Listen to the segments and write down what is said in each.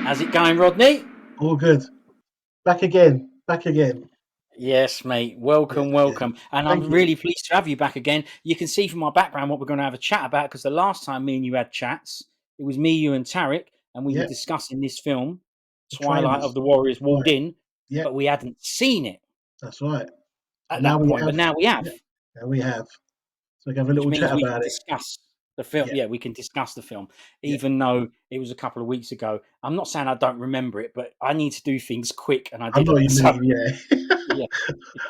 How's it going, Rodney? All good. Back again. Back again. Yes, mate. Welcome, Yeah. welcome. And I'm Thank you. really pleased to have you back again. You can see from my background what we're going to have a chat about, because the last time me and you had chats, it was me, you, and Tarek, and we were Yeah. discussing this film, The Twilight trailers. of the Warriors That's Walled right. In, Yeah. but we hadn't seen it That's right. at And now that we point. have. But now we have, Yeah. Now we have. So we can have a which little means chat we can about it. discuss the film. Yeah. Yeah, we can discuss the film, Yeah. even though it was a couple of weeks ago. I'm not saying I don't remember it, but I need to do things quick, and I I know what didn't. you So, mean. Yeah. yeah.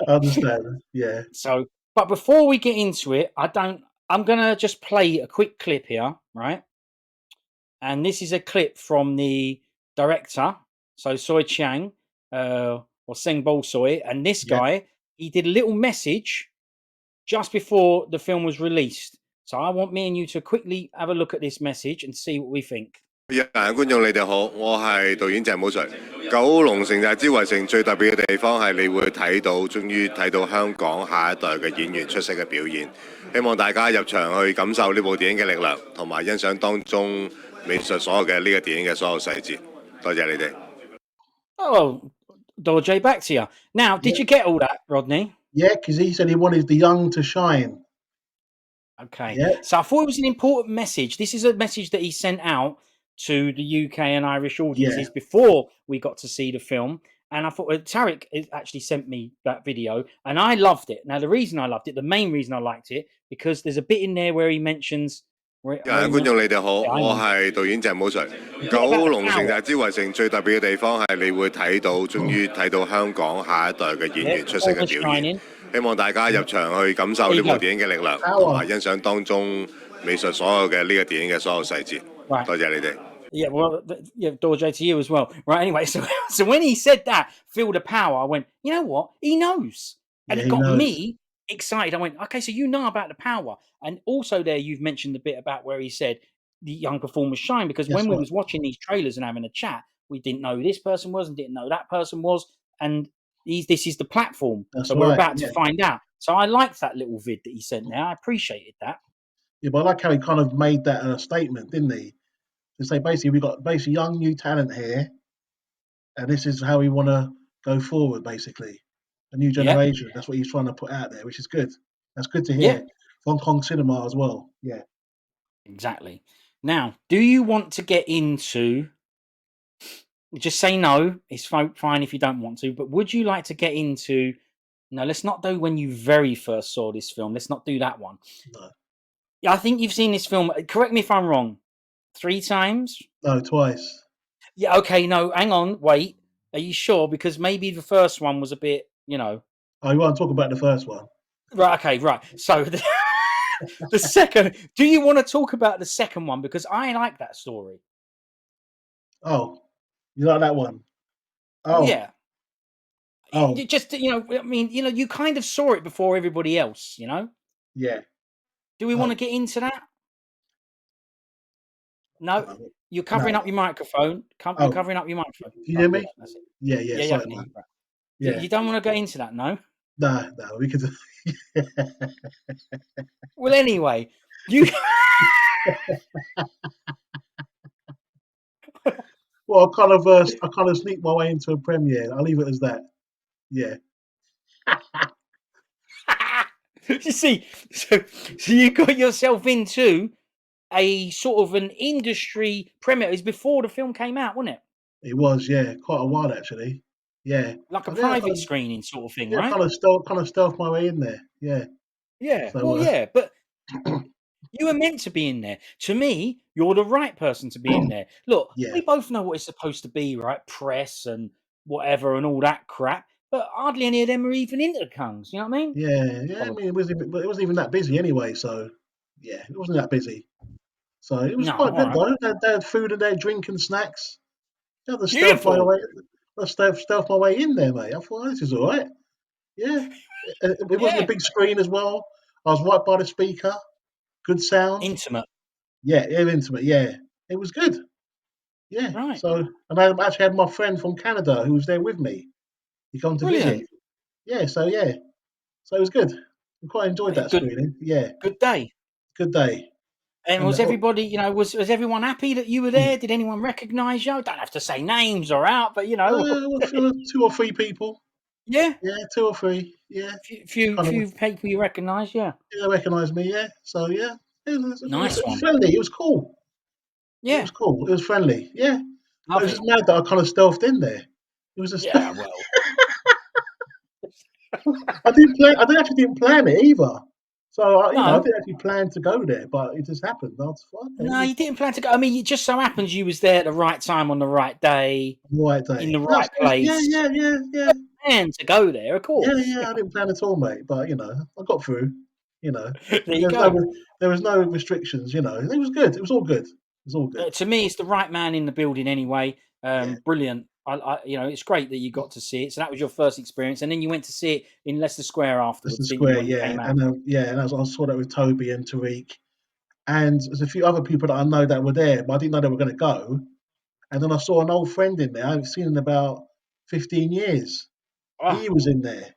I understand. Yeah. So, but before we get into it, I'm gonna just play a quick clip here, right? And this is a clip from the director, so Soy Chiang, or Seng Bol Soy, and this Yeah. guy, he did a little message just before the film was released. So I want me and you to quickly have a look at this message and see what we think. 日嘅觀眾，你哋好，我係導演鄭寶瑞。九龍城寨之圍城最特別嘅地方係你會睇到，終於睇到香港下一代嘅演員出色嘅表現。希望大家入場去感受呢部電影嘅力量，同埋欣賞當中美術所有嘅呢個電影嘅所有細節。多謝你哋。Oh, Dorje, back to you. Now, did Yeah. you get all that, Rodney? Yeah. Because he said he wanted the young to shine. Okay. Yeah. So I thought it was an important message. This is a message that he sent out to the UK and Irish audiences before we got to see the film. And I thought Tarek actually sent me that video, and I loved it. Now, the reason I loved it, the main reason I liked it, because there's a bit in there where he mentions. 觀眾，你哋好，我係導演鄭寶瑞。九龍城寨之圍城最特別嘅地方係你會睇到，終於睇到香港下一代嘅演員出色嘅表現。希望大家入場去感受呢部電影嘅力量，同埋欣賞當中美術所有嘅呢個電影嘅所有細節。多謝你哋。Yeah, well, yeah, Dorje, to you as well. Right, anyway, so when he said that, feel the power, I went, you know what? He knows. And it got me excited. I went, okay, so you know about the power. And also there, you've mentioned the bit about where he said the young performers shine, because when we was watching these trailers and having a chat, we didn't know who this person was and didn't know that person was. And this is the platform. So we're about to find out. So I liked that little vid that he sent there. I appreciated that. Yeah, but I like how he kind of made that a statement, didn't he? To say basically we got young new talent here, and this is how we want to go forward. Basically, a new generation. That's what he's trying to put out there, which is good. That's good to hear. Hong Kong cinema as well. Yeah, exactly. Now, do you want to get into? Just say no. It's fine if you don't want to. But would you like to get into? No, let's not do when you very first saw this film. Let's not do that one. No. Yeah, I think you've seen this film. Correct me if I'm wrong. 3 times? No, twice. Yeah, okay, no, hang on, wait. Are you sure? Because maybe the first one was a bit, you know. Oh, you want to talk about the first one? Right, okay, right. So the second, do you want to talk about the second one? Because I like that story. Oh, you like that one? Oh. Yeah. Oh. Just, you know, I mean, you know, you kind of saw it before everybody else, you know? Yeah. Do we want to get into that? No, you're covering up your microphone. You're covering up your microphone. Can you hear me? That's it. Yeah. Yeah, yeah. You don't want to go into that, no? No, we could. Well, anyway, you. Well, I kind of sneak my way into a premiere. I'll leave it as that. Yeah. You see, so you got yourself into a sort of an industry premiere. It was before the film came out, wasn't it? It was, yeah, quite a while actually. Yeah, like a private screening sort of thing, right? Kind of stealth my way in there. Yeah. Yeah. So, well, yeah, but you were meant to be in there. To me, you're the right person to be in there. Look, we both know what it's supposed to be, right? Press and whatever and all that crap. But hardly any of them are even into the Kungs. You know what I mean? Yeah. I mean, it wasn't even that busy anyway. So, yeah, it wasn't that busy. So it was quite good though. They had food and they had drink and snacks. I had to stealth my way in there, mate. I thought, oh, this is all right. Yeah, it wasn't a big screen as well. I was right by the speaker. Good sound. Intimate. Yeah, intimate. Yeah, it was good. Yeah. Right. So, and I actually had my friend from Canada who was there with me. He come to visit. Yeah. So it was good. I quite enjoyed that screening. Yeah. Good day. Good day. And was everybody, was everyone happy that you were there? Did anyone recognise you? Don't have to say names or out, but 2 or 3 people. Yeah, 2 or 3. Yeah, few people you recognise. Yeah, they recognised me. Yeah, so yeah, it nice was one. friendly. It was cool. It Yeah, was cool. It was friendly. Yeah, but it love was it. just mad that I kind of stealthed in there. It was just Yeah, well, I didn't plan it either. So I no, didn't actually plan to go there, but it just happened. I was like, no, okay, you didn't plan to go. I mean, it just so happens you was there at the right time on the right day right in day. the right Yeah, place. yeah, yeah, yeah, And to go there, of yeah, course. yeah. I didn't plan at all, mate. But I got through. You know, There you there's go. there was no restrictions. It was good. It was all good. It was all good. To me, it's the right man in the building anyway. Yeah. Brilliant. It's great that you got to see it. So that was your first experience, and then you went to see it in Leicester Square That's the afterwards, didn't you? square, When it yeah, came out. and I saw that with Toby and Tariq, and there's a few other people that I know that were there, but I didn't know they were going to go. And then I saw an old friend in there I haven't seen in about 15 years. Ah, He was in there,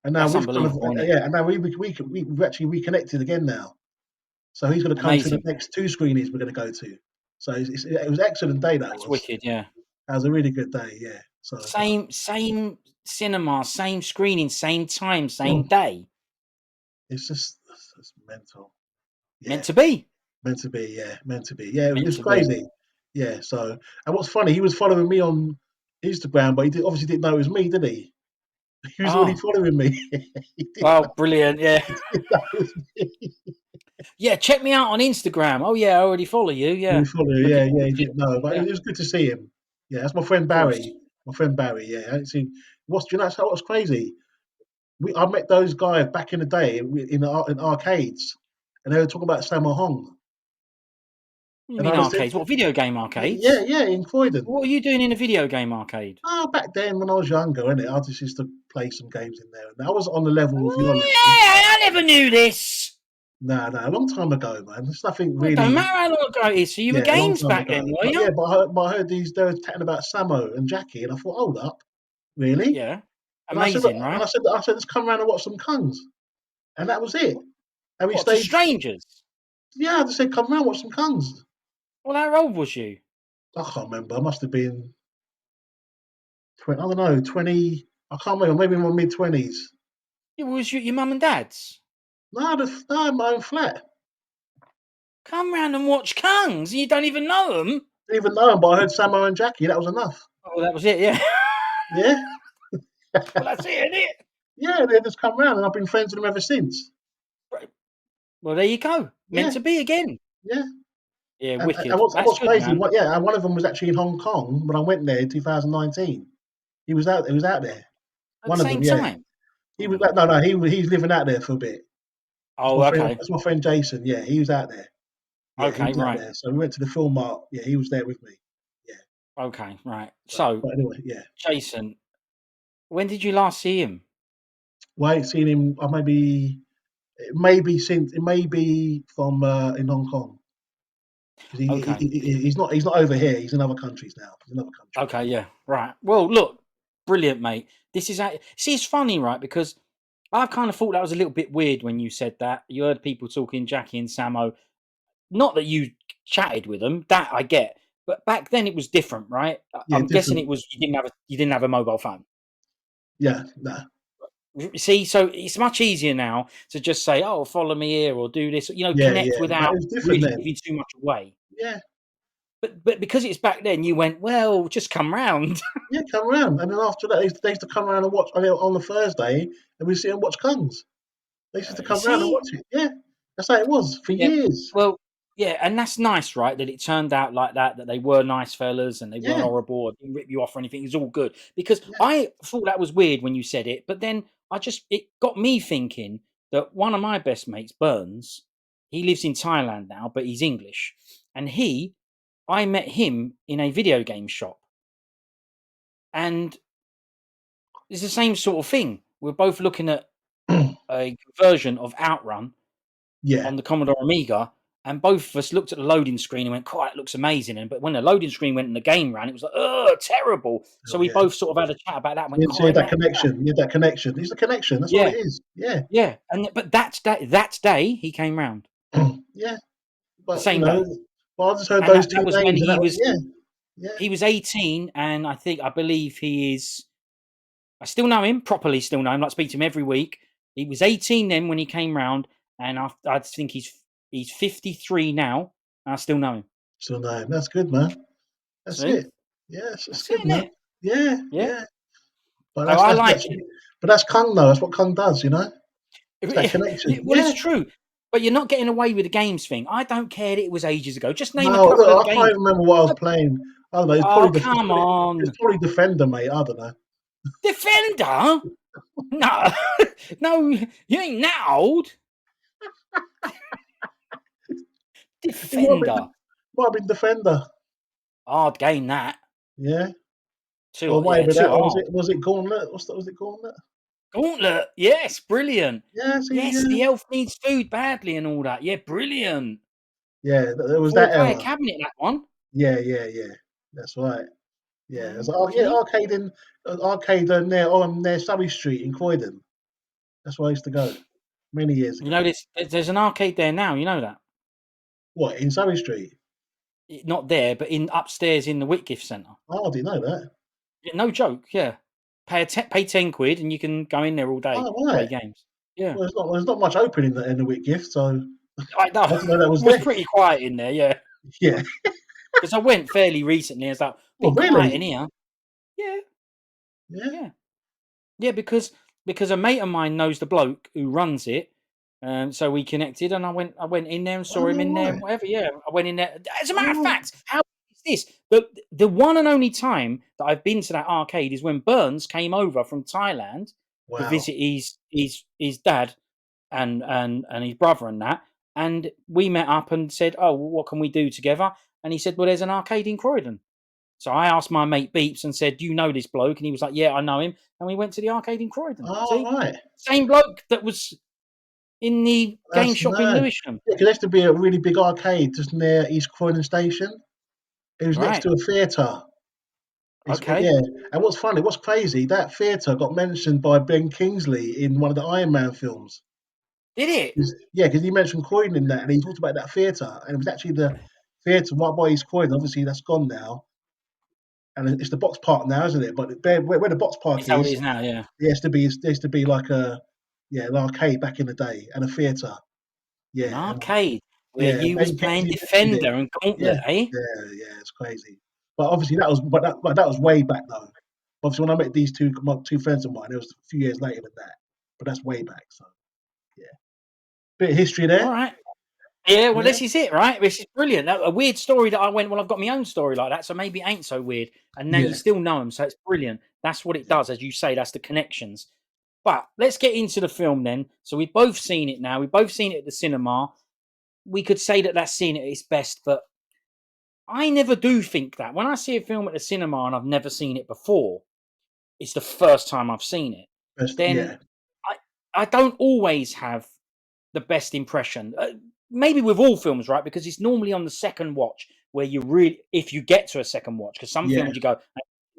and now that's we've kind of unbelievable, isn't it? yeah, and now we've actually reconnected again now. So he's going to come to the Amazing. next 2 screenings we're going to go to. So it was an excellent day. That That's was. wicked. Yeah. That was a really good day. Yeah. So Same cinema, same screening, same time, same oh, day. it's mental. Meant Yeah. to be. Meant to be, yeah, meant to be. Yeah, it Meant was to be. crazy. Yeah, so and what's funny, he was following me on Instagram, but obviously didn't know it was me, did he? He was already Oh, following me. He didn't know, well, brilliant. Yeah. he didn't know it was me. Yeah. Check me out on Instagram. Oh yeah, I already follow you. He Yeah. was following, Looking yeah, forward he to it. didn't know, but Yeah. it was good to see him. Yeah, that's my friend Of course. Barry. My friend Barry, yeah. I hadn't seen do you know what's crazy? I met those guys back in the day in arcades, and they were talking about Sammo Hong, What do you and mean I said, arcades? What video game yeah, arcades? yeah, in Croydon. What are you doing in a video game arcade? Oh, back then when I was younger, innit, I just used to play some games in there. And I wasn't on the level of your Oh, level. yeah, I never knew this. No, a long time ago, man. There's nothing Well, it don't really. matter how long ago it is. So you were Yeah, a long games time back then, ago. were But yeah, you? I heard they were chatting about Sammo and Jackie, and I thought, hold up, really? Yeah. And I said, Amazing, right? let's come around and watch some Kungs, and that was it. And we What, to stayed. strangers? Yeah, I just said, come around, watch some Kungs. Well, how old was you? I can't remember. I must have been 20, I don't know, 20. I can't remember. Maybe in my mid-20s. It was your mum and dad's. No, my own flat. Come round and watch Kungs. You don't even know them. Didn't even know him, but I heard Sammo and Jackie. That was enough. Oh, that was it. Yeah. Yeah. Well, that's it, isn't it? Yeah, they just come round, and I've been friends with them ever since. Right. Well, there you go. Meant Yeah, to be again. yeah. Yeah, And wicked. That's what's good, crazy? man. And one of them was actually in Hong Kong when I went there in 2019. He was out there. At the One of them, same yeah. time. He Oh was my no, god. he's living out there for a bit. Oh, okay. That's my friend Jason. Yeah, he was out there. Yeah, he Okay, was out right. there. So we went to the film mart. Yeah, he was there with me. Yeah. Okay, right. So, But anyway, yeah. Jason, when did you last see him? Well, I ain't seen him. It may be from in Hong Kong. Because Okay. he's not over here. He's in other countries now. He's in other countries. Okay, yeah. Right. Well, look, brilliant, mate. This is see, it's funny, right? Because I kind of thought that was a little bit weird when you said that. You heard people talking Jackie and Sammo. Not that you chatted with them, that I get. But back then it was different, right? Yeah, I'm guessing different. it was you didn't have a mobile phone. Yeah, no. See, so it's much easier now to just say, "Oh, follow me here," or do this. Yeah, Connect yeah. No, without it was different really then. giving too much away. Yeah, But because it's back then, you went, "Well, just come round." yeah. Come around, and then after that, they used to come around and watch on the Thursday, and we sit and watch Kungs. They used to You come around and see? watch it. Yeah, that's how it was for Yeah. years. Well, yeah, and that's nice, right? That it turned out like that. That they were nice fellas and they weren't Yeah, horrible or didn't rip you off or anything. It was all good because yeah, I thought that was weird when you said it, but then it got me thinking that one of my best mates, Burns, he lives in Thailand now, but he's English, and I met him in a video game shop, and it's the same sort of thing. We're both looking at a version of Outrun yeah. on the Commodore Amiga, and both of us looked at the loading screen and went, "Quite, it looks amazing." But when the loading screen went and the game ran, it was like, "Oh, terrible." So Oh, we yeah. both sort of had a chat about that. And went, You "Oh, had that imagine that." connection. You had that connection. It's a connection. That's all Yeah, it is. Yeah, yeah. But that day he came round. yeah. but same day. I just heard And those that two was when names, and that he was was he was 18, and I believe he is. I still know him properly. Still know him. Like speak to him every week. He was 18 then when he came round, and I think he's 53 now. And I still know him. Still know him. That's good, man. That's See, it. Yes, it's that's good, it, man. isn't it? Yeah, Yeah. yeah. But So I like it. but that's Kung though. That's what Kung does, It's that connection. Well, Yeah. it's true. But you're not getting away with the games thing. I don't care that it was ages ago. Just name a No, couple of the look, I can't games. even remember what I was playing. I don't know. Oh, come It's on. probably Defender, mate. I don't know. Defender? No. No, you ain't that old. It might have been, Defender. Defender. Hard game, that. Yeah. Too, Or yeah, maybe too that. Or hard. was it Gauntlet? Was it Gauntlet? Gauntlet. Yes, brilliant. Yeah. See. Yes, Yeah. the elf needs food badly and all that. Yeah, brilliant. Yeah. There was that Four-player era. cabinet, that one. Yeah. That's right. Yeah. It's See? arcade near Surrey Street in Croydon. That's where I used to go many years You ago. know, there's an arcade there now. You know that? What, in Surrey Street? Not there, but upstairs in the Whitgift Centre. Oh, I didn't know that. Yeah, no joke. Yeah, pay 10 quid and you can go in there all day, Oh, play right. games. Yeah, Well, there's not much open in the Whitgift, so I know. I didn't know that was It was there. pretty quiet in there. Yeah, Yeah. because I went fairly recently. It's like Oh, bit quiet really? in here. Yeah, Yeah. yeah, because a mate of mine knows the bloke who runs it. So we connected, and I went in there and saw him in Oh, there right. and whatever. Yeah, I went in there. As a matter of Oh, fact, how is this? The one and only time that I've been to that arcade is when Burns came over from Thailand to wow. visit his dad and his brother and that. And we met up and said, "Oh, well, what can we do together?" And he said, "Well, there's an arcade in Croydon." So I asked my mate Beeps and said, "Do you know this bloke?" And he was like, "Yeah, I know him." And we went to the arcade in Croydon. Oh, See, right. same bloke that was in the game That's shop in mad. Lewisham. Yeah, 'cause there used to be a really big arcade just near East Croydon Station. It was next Right. to a theatre. Okay. Yeah. And what's crazy, that theatre got mentioned by Ben Kingsley in one of the Iron Man films. Did it? Yeah, because he mentioned Croydon in that, and he talked about that theatre, and it was actually the theatre right by East Croydon. Obviously, that's gone now, and it's the box park now, isn't it? But where the box Is park that what it is, is now? Yeah. there used to be like an arcade back in the day and a theatre. An Yeah, arcade where and you was Ben playing Kingsley mentioned it. Defender and Yeah, Gauntlet, eh? it's crazy. But obviously that was way back though. Obviously, when I met these two friends of mine, it was a few years later than that. But that's way back. So yeah, bit of history All there. right. Yeah, well, Yeah, this is it, right? This is brilliant. A weird story that I went, well, I've got my own story like that, so maybe it ain't so weird. And now you yeah, still know them, so it's brilliant. That's what it yeah. does, as you say, that's the connections. But let's get into the film then. So we've both seen it now. We've both seen it at the cinema. We could say that that's seen it at its best, but I never do think that. When I see a film at the cinema and I've never seen it before, it's the first time I've seen it, then Yeah, I don't always have the best impression. Maybe with all films, right? Because it's normally on the second watch where you really, if you get to a second watch, because some yeah, films you go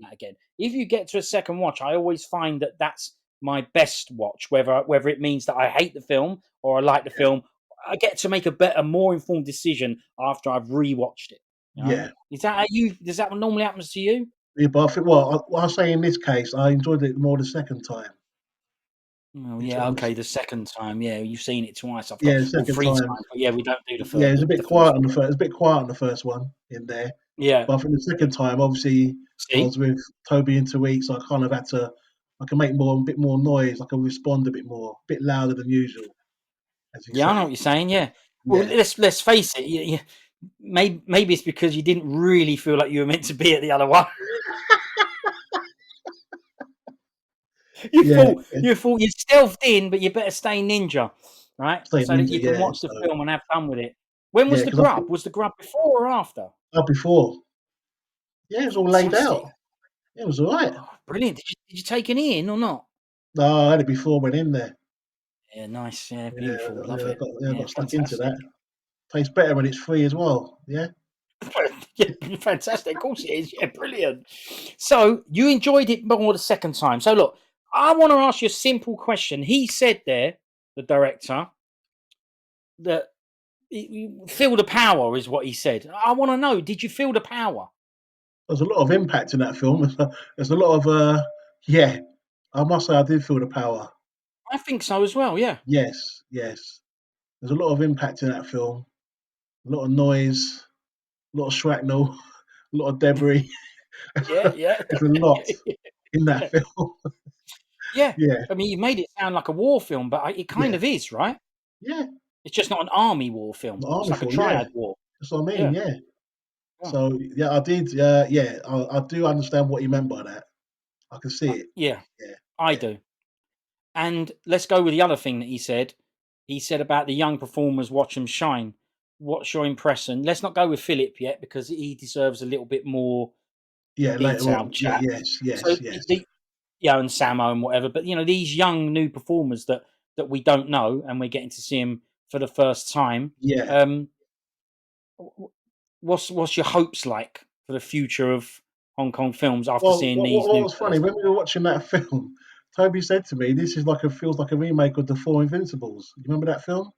that again. If you get to a second watch, I always find that that's my best watch, whether it means that I hate the film or I like the film. I get to make a better, more informed decision after I've rewatched it. You know, yeah. is that how you? Does that normally happens to you? Yeah, but I think, well, I'll say in this case, I enjoyed it more the second time. Oh In yeah, terms, okay. The second time, yeah, you've seen it twice. I've got yeah, the all second three time. times, but yeah, we don't do Yeah, it was a the bit quiet first on one. the first. It was a bit quiet on the first one in there. Yeah. But I think the second time, obviously, I See, was with Toby and Tariq, so I kind of had to. I can make a bit more noise. I can respond a bit more, a bit louder than usual, as you yeah, I know what say. you're saying. Yeah. Well, Yeah, let's face it. Maybe it's because you didn't really feel like you were meant to be at the other one. yeah, You thought you stealthed in, but you better stay ninja, right? stay So that ninja. you can Yeah, watch the so film and have fun with it. When was yeah, the because grub? Was the grub before or after? up before, yeah, it was all laid Fantastic. out. It was all right. Oh, brilliant. Did you take any in or not? No, I had it before. Went in there. Yeah, nice. Yeah, Yeah, beautiful. Love it. I Yeah, got stuck into fantastic. that. Tastes better when it's free as well. Yeah. Yeah, fantastic. Of course it is. Yeah, brilliant. So you enjoyed it more the second time. So look, I want to ask you a simple question. He said there, the director, that feel the power is what he said. I want to know, did you feel the power? There's a lot of impact in that film. There's a lot of yeah. I must say I did feel the power. I think so as well. Yeah. Yes, yes. There's a lot of impact in that film. A lot of noise, a lot of shrapnel, a lot of debris. Yeah. Yeah. There's a lot in that film. Yeah. Yeah, I mean, you made it sound like a war film, but it kind yeah, of is, right? yeah. It's just not an army war The film. It's army like a film. Yeah, triad war. that's what I mean. Yeah. Yeah. Yeah. So yeah, I did. Yeah, I do understand what you meant by that. I can see it. Yeah. Yeah, I yeah, do. And let's go with the other thing that he said. He said about the young performers, watch them shine. What's your impression? Let's not go with Philip yet because he deserves a little bit more yeah. Later detailed on. Yeah, chat. yes, So yes, yes. and Sammo and whatever, but these young new performers that we don't know and we're getting to see them for the first time. Yeah. Um, what's your hopes like for the future of Hong Kong films after Well, seeing these what new was funny fellas? when we were watching that film, Toby said to me, "This is like feels like a remake of the Four Invincibles." You remember that film?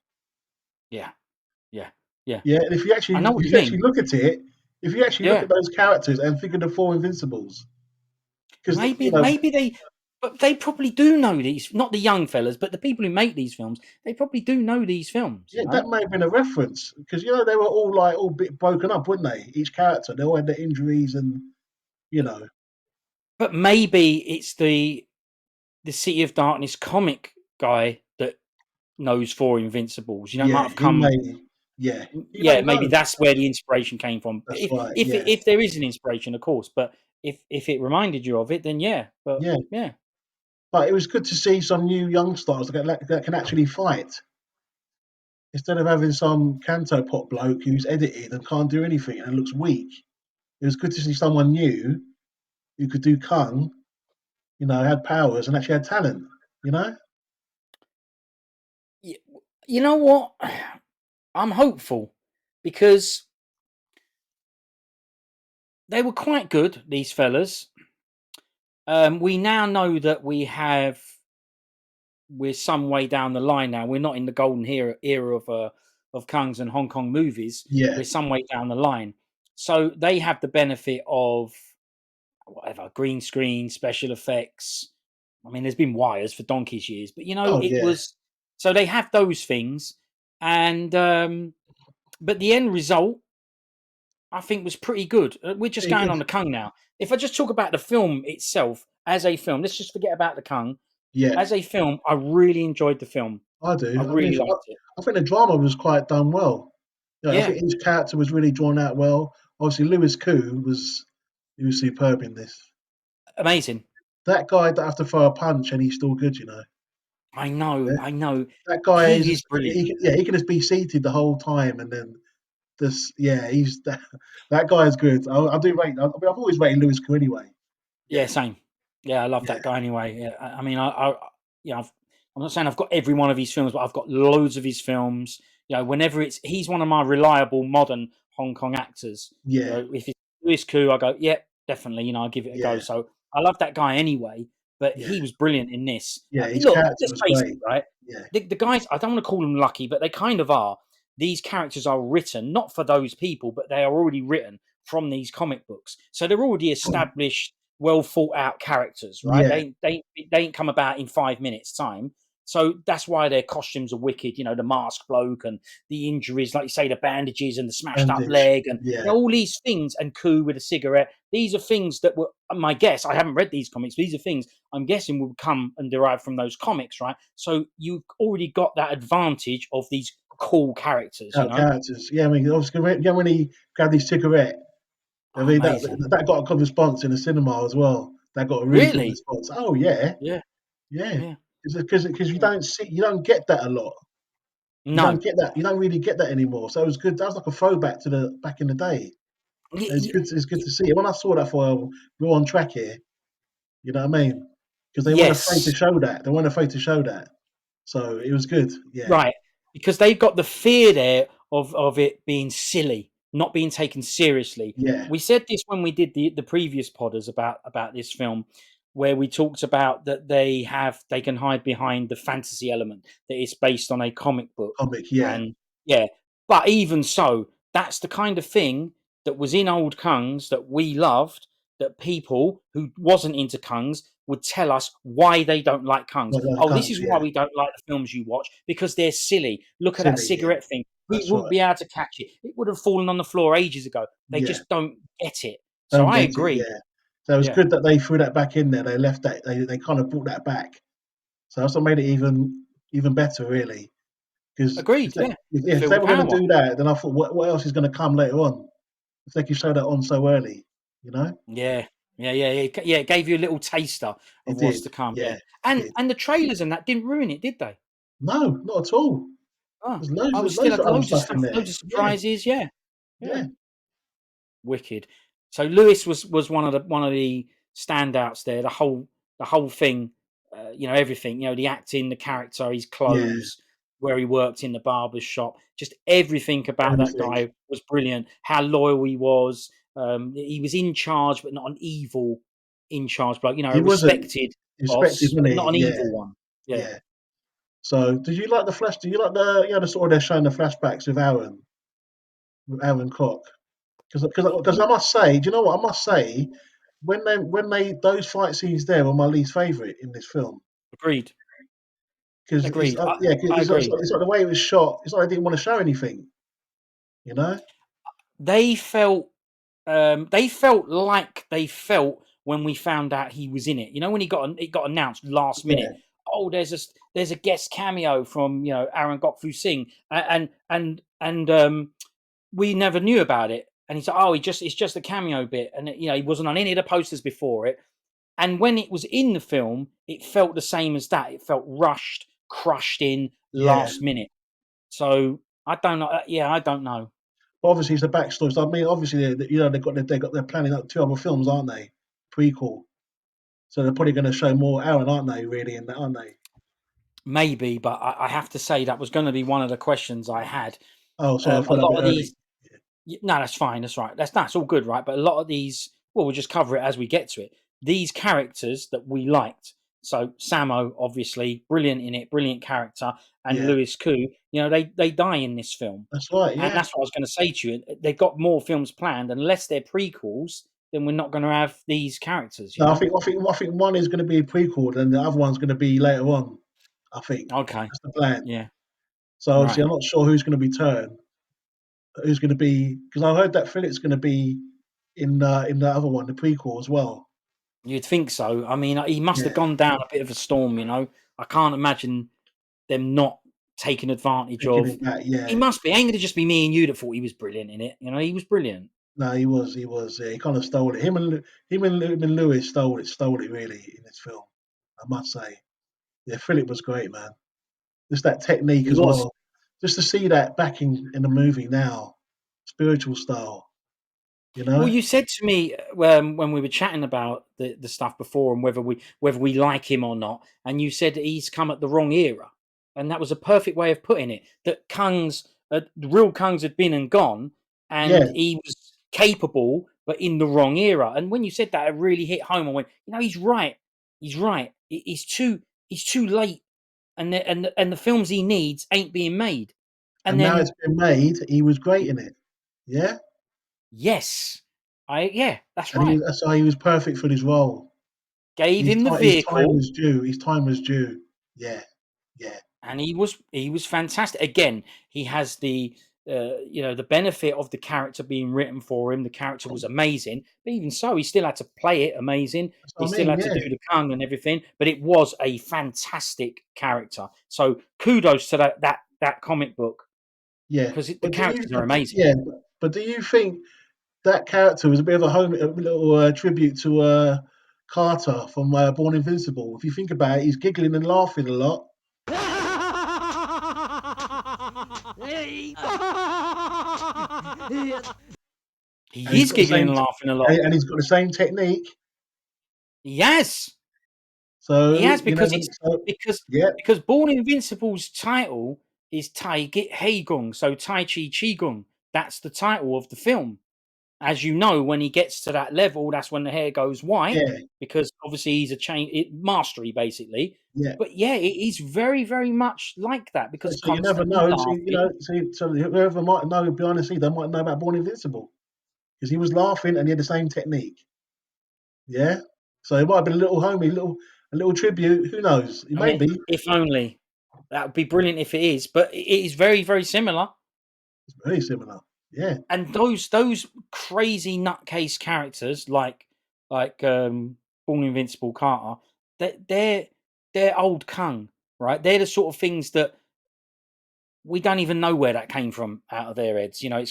Yeah, yeah, yeah. Yeah, and I know what if you you actually mean. look at it, if you actually look Yeah, at those characters and think of the Four Invincibles, because maybe but they probably do know these. Not the young fellas, but the people who make these films. They probably do know these films. yeah, that may have been a reference because they were all like all bit broken up, weren't they? Each character, they all had their injuries and you know, But maybe it's the City of Darkness comic guy that knows Four Invincibles. It might yeah, have he come. may, yeah, you Yeah, don't maybe know. that's where the inspiration came from. That's If right. if Yeah, if there is an inspiration, of course, but if it reminded you of it, then yeah. But yeah, yeah, but it was good to see some new young stars that can actually fight. Instead of having some canto pop bloke who's edited and can't do anything and looks weak, it was good to see someone new who could do kung, had powers and actually had talent. You know? Y- you know what? I'm hopeful because they were quite good. These fellas. We now know that we're some way down the line now. We're not in the golden era of Kungs and Hong Kong movies. Yeah, We're some way down the line, so they have the benefit of whatever green screen, special effects. I mean, there's been wires for donkey's years, but oh it yeah. was so they have those things, and but the end result I think was pretty good. We're just Pretty going good. on the Kung now. If I just talk about the film itself as a film, let's just forget about the Kung. Yeah, As a film, I really enjoyed the film. I I do. I mean, really liked it. I think the drama was quite done well. Yeah, I Yeah, think each character was really drawn out well. Obviously, Lewis Koo he was superb in this. amazing. That guy that have to throw a punch and he's still good. I know, Yeah, I know. that guy He is. is brilliant. Yeah, he can just be seated the whole time and then this. Yeah, he's that guy is good. I do rate. I mean, I've always rated Lewis Koo anyway. Yeah, Yeah, same. Yeah, I love yeah, that guy anyway. Yeah, I mean, I'm not saying I've got every one of his films, but I've got loads of his films. Whenever he's one of my reliable modern Hong Kong actors. yeah, If it's Louis Koo, I go, yeah, definitely. I give it a go. yeah, So I love that guy anyway. But yeah, he was brilliant in this. yeah. His Look, character let's was face great. it, right? Yeah, The guys, I don't want to call them lucky, but they kind of are. These characters are written not for those people, but they are already written from these comic books. So they're already established, well thought out characters, right? yeah. They ain't come about in 5 minutes time. So that's why their costumes are wicked. The mask bloke and the injuries, like you say, the bandages and the smashed up Bandage. leg, and Yeah. all these things. And Koo with a cigarette. These are things that were my guess. I haven't read these comics. These are things I'm guessing will come and derive from those comics, right? So you've already got that advantage of these cool characters. Characters. Yeah, I mean, obviously, when he grabbed his cigarette, I Oh, mean amazing. that got a good response in the cinema as well. That got a really good Really? response. Oh yeah, Yeah, yeah. yeah, Because yeah. you don't get that a lot. You don't No. get that. You don't really get that anymore. So it was good. That was like a throwback to the back in the day. Y- It's y- good. It's good to see it. When I saw that we're on track here. You know what I mean? Because they weren't afraid to yes. show that. They weren't afraid to show that. So it was good. Yeah, Right. Because they've got the fear there of it being silly, not being taken seriously. yeah. We said this when we did the previous podders about this film, where we talked about that they can hide behind the fantasy element that it's based on a comic book. Comic. Yeah, And yeah, But even so, that's the kind of thing that was in old Kungs that we loved, that people who wasn't into Kungs would tell us why they don't like Kungs. Oh, this is why we don't like the films you watch, because they're silly. Look at that cigarette thing. We wouldn't be able to catch it. It would have fallen on the floor ages ago. They just don't get it. So I agree. So it was good that they threw that back in there. They left that. They kind of brought that back. So that's what made it even better, really. Because agreed. if they were going to do that, then I thought, what else is going to come later on? If they could show that on so early, you know? Yeah. It gave you a little taster of what's to come. Yeah. And the trailers and that didn't ruin it, did they? No, not at all. Oh, There's still loads had of other loads of stuff in there. loads of surprises. Yeah. Yeah. Wicked. So Lewis was one of the standouts there. The whole thing, everything. The acting, the character, his clothes, where he worked in the barber's shop, just everything about that guy was brilliant. How loyal he was. He was in charge, but not an evil in charge bloke. A respected boss, but not an evil one. Yeah. So, did you like the flash? Do you like the sort of they're showing the flashbacks with Aaron Cock? Because I must say, do you know what I must say? When they those fight scenes there were my least favorite in this film. Agreed. Because it's agree. like the way it was shot. It's like they didn't want to show anything. They felt like they felt when we found out he was in it. When it got announced last minute. Oh, there's a guest cameo from Aaron Gokfu Singh, and we never knew about it. And he said, "Oh, it's just a cameo bit," and he wasn't on any of the posters before it. And when it was in the film, it felt the same as that. It felt rushed, crushed in last minute. So I don't know. Yeah, I don't know. Obviously, it's the backstory. So, I mean, obviously, they're planning up 2 other films, aren't they? Prequel. So they're probably going to show more Aaron, aren't they? Really, in that, aren't they? Maybe, but I have to say that was going to be one of the questions I had. Oh, sorry, a lot of these. No, that's fine. That's right. That's all good, right? But a lot of these, we'll just cover it as we get to it. These characters that we liked. So Sammo, obviously, brilliant in it, brilliant character, and Lewis Koo. They die in this film. That's right. Yeah, and that's what I was going to say to you. They've got more films planned. Unless they're prequels, then we're not going to have these characters. I think one is going to be a prequel, and the other one's going to be later on. I think. Okay. That's the plan. Yeah. So obviously, I'm not sure who's going to be turned. Who's going to be? Because I heard that Philip's going to be in the other one, the prequel as well. You'd think so. I mean, he must have gone down a bit of a storm. I can't imagine them not taking advantage of. He must be. Ain't going to just be me and you that thought he was brilliant in it. He was brilliant. No, he was. Yeah, he kind of stole it. Him and Lewis stole it really in this film. I must say. Yeah, Philip was great, man. Just that technique as well. Just to see that back in the movie now, spiritual style. Well, you said to me when we were chatting about the stuff before and whether we like him or not, and you said he's come at the wrong era, and that was a perfect way of putting it. That the real Kungs had been and gone, and he was capable, but in the wrong era. And when you said that, it really hit home. I went, he's right. He's right. He's too late, and the films he needs ain't being made. And now it's been made. He was great in it. Yeah. Yes, that's right. So he was perfect for his role. Gave him the vehicle. His time was due. Yeah. And he was fantastic. Again, he has the the benefit of the character being written for him. The character was amazing, but even so, he still had to play it amazing. He still had to do the Kung and everything. But it was a fantastic character. So kudos to that comic book. Yeah, because the characters are amazing. Yeah, but do you think that character was a bit of a little tribute to Carter from Born Invincible? If you think about it, he's giggling and laughing a lot. He is giggling and laughing a lot, and he's got the same technique. Yes. So he has because Born Invincible's title is Tai Git Hei Gong, so Tai Chi Qigong. That's the title of the film. as you know, when he gets to that level, that's when the hair goes white because obviously he's a mastery basically. Yeah. But yeah, it is very, very much like that because So you never constantly know. laughing. So whoever might know behind the scenes, they might know about Born Invincible because he was laughing and he had the same technique. Yeah. So it might have been a little homie, a little tribute. Who knows? It I may mean, be. if only. That would be brilliant if it is, but it is very, very similar. It's very similar. Yeah. And those crazy nutcase characters like Born Invincible Carter, they're old kung, right? They're the sort of things that we don't even know where that came from out of their heads. You know,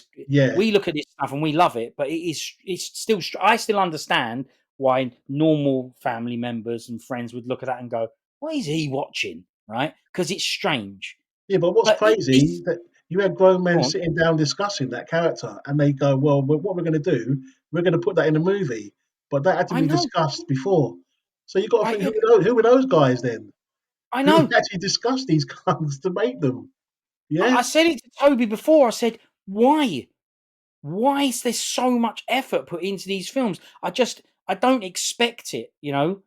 we look at this stuff and we love it, but it's still I still understand why normal family members and friends would look at that and go, "What is he watching?" Right? Because it's strange. Yeah, but what's But crazy that you had grown men go on. sitting down discussing that character, and they go, "Well, what we're going to do? We're going to put that in a movie." But that had to I be know, discussed before. So you got to right? think, who were those guys then? I Who know. actually discussed these guns to make them? Yeah, I said it to Toby before. I said, why? Why is there so much effort put into these films? I don't expect it, you know?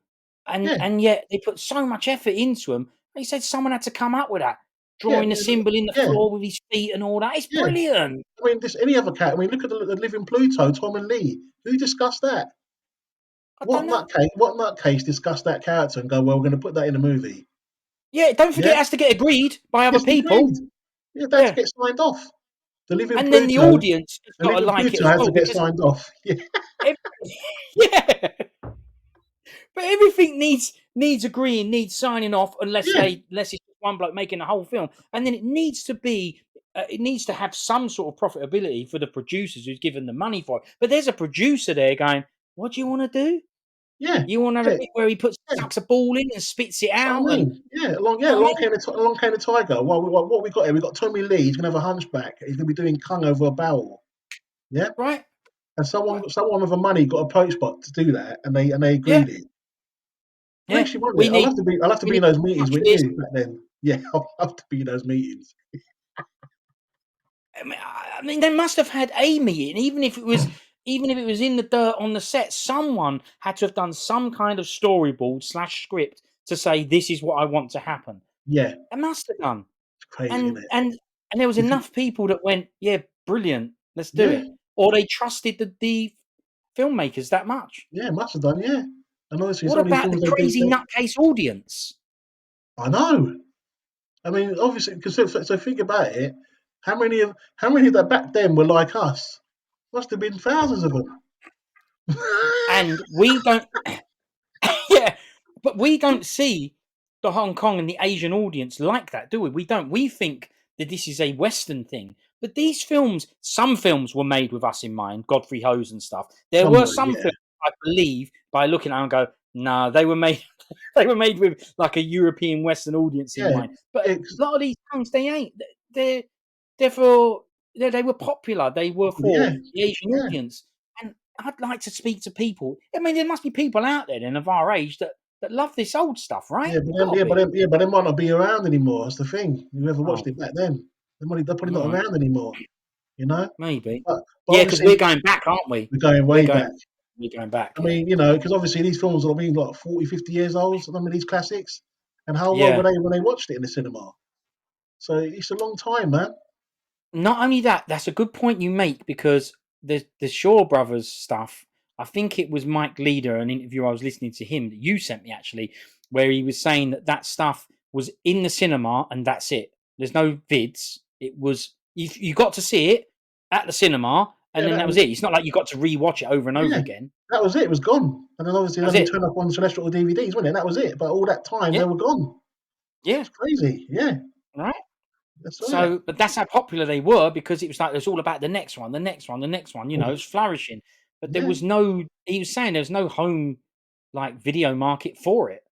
yeah, And yet they put so much effort into them. He said someone had to come up with that, yeah, drawing the symbol in the yeah, floor with his feet and all that. It's yeah. brilliant. I mean, this any other cat. I mean, look at the Living Pluto, Tom and Lee. Who discussed that? I don't know. What nutcase discussed that character and go, "Well, we're going to put that in a movie"? Yeah, don't forget Yeah, it has to get agreed by other it's agreed. people. Yeah, that to Yeah. get signed off. The Living And then the Pluto, audience has the got to Living like it Pluto as had well to get because signed off. Yeah, ev- yeah. But everything needs agreeing, needs signing off, unless yeah, it's just one bloke making the whole film, and then it needs to be. It needs to have some sort of profitability for the producers who's given the money for it. But there's a producer there going, "What do you want to do? yeah, You want to have a yeah, bit where he yeah. sucks a ball in and spits it That's what out, I and mean. Yeah, you know what I mean? along came the tiger. Well, what we got here? We got Tommy Lee. He's gonna have a hunchback. He's gonna be doing kung over a barrel. Yeah, Right? and Right? someone with the money got approached by to do that, and they Yeah, agreed it. I yeah. actually want We it. need I'll have to we be need in those meetings, much wouldn't this. you? Back then. Yeah, I'll have to be in those meetings. I mean, they must have had a meeting, even if it was in the dirt on the set. Someone had to have done some kind of storyboard slash script to say this is what I want to happen. Yeah, They must have done, it's crazy, isn't and it? and and there was If you, enough people that went, yeah, brilliant, let's do yeah, it, or they trusted the filmmakers that much. yeah, must have done. Yeah, and honestly, What some of these about the films they did. crazy nutcase audience? I know. I mean, obviously, because so think about it. How many that back then were like us? Must have been thousands of them. And we don't, yeah, but we don't see the Hong Kong and the Asian audience like that, do we? We don't. We think that this is a Western thing. But these films, some films were made with us in mind, Godfrey Hose and stuff. There were Somewhere, some yeah, films, I believe, by looking at them and go, no, they were made they were made with like a European Western audience in yeah. mind. But a It's lot of these films, they ain't. They're they're for they were popular. They were for yeah, the Asian yeah, audience. And I'd like to speak to people. I mean, there must be people out there then of our age that love this old stuff, right? yeah. Gotta be. But they might not be around anymore. That's the thing. Whoever watched Oh, it back then, they're probably not all right. around anymore. You know. Maybe. But Yeah, because obviously we're going back, aren't we? we're going We're way going back. we're going back, I yeah. mean, because obviously these films will be like 40, 50 years old. Some of these classics, and how old were Yeah. they when they watched it in the cinema? So it's a long time, man. Not only that, that's a good point you make because the Shaw Brothers stuff, I think it was Mike Leader, an interview I was listening to him that you sent me actually, where he was saying that stuff was in the cinema and that's it. There's no vids. It was you got to see it at the cinema and Yeah, then that was it. It's not like you got to rewatch it over and over yeah, again. that was it. It was gone. And then obviously That was then we it. turned up on Celestial DVDs, wasn't it? That was it. But all that time Yeah, they were gone. yeah, It's crazy. Yeah, right. that's right. So, but that's how popular they were because it was like it was all about the next one, the next one, the next one. You know, it was flourishing. But there Yeah, was no. He was saying there was no home like video market for it.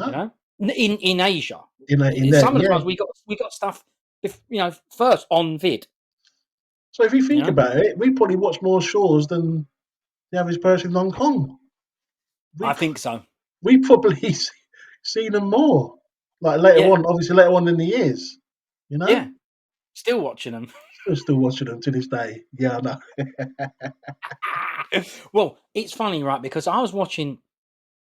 You no, know, in Asia, in there, some of the yeah. times we got stuff. If you know, first on vid. So if you You think know, about it, we probably watch more shows than the average person in Hong Kong. I We think so. we probably seen them more. Like later Yeah, on, obviously later on in the years, you know. yeah. Still watching them. I'm still watching them to this day. Yeah, I know. Well, it's funny, right? Because I was watching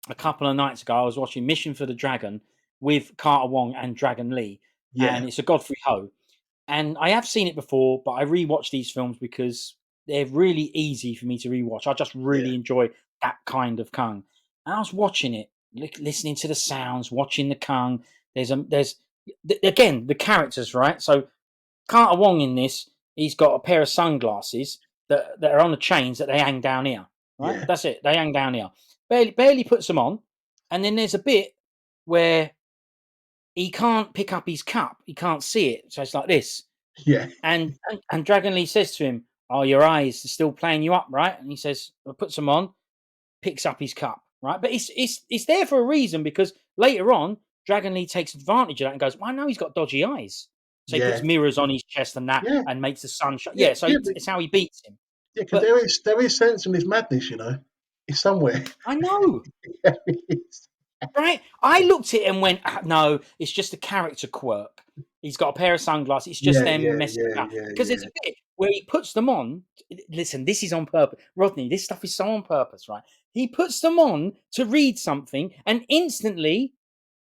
a couple of nights ago. I was watching Mission for the Dragon with Carter Wong and Dragon Lee, Yeah, and it's a Godfrey Ho. And I have seen it before, but I rewatch these films because they're really easy for me to rewatch. I just yeah, really enjoy that kind of Kung. And I was watching it, listening to the sounds, watching the Kung. Again, the characters, right? So Carter Wong in this, he's got a pair of sunglasses that are on the chains that they hang down here, right? yeah, That's it. They hang down here. Barely puts them on. And then there's a bit where he can't pick up his cup. He can't see it. So it's like this. yeah, And Dragon Lee says to him, "Oh, your eyes are still playing you up, right?" And he says, puts them on, picks up his cup, right? But it's there for a reason, because later on, Dragon Lee takes advantage of that and goes, "Well, I know he's got dodgy eyes." So he yeah, puts mirrors on his chest and that, yeah, and makes the sun shine. yeah, Yeah, so yeah. it's how he beats him. Yeah, because But there is sense in this madness, you know. It's somewhere. I know, Yeah, it is. right? I looked at it and went, no, it's just a character quirk. He's got a pair of sunglasses. It's just Yeah, them yeah, messing yeah, about. yeah, Because there's yeah. a bit where he puts them on. Listen, this is on purpose. Rodney, this stuff is so on purpose, right? He puts them on to read something and instantly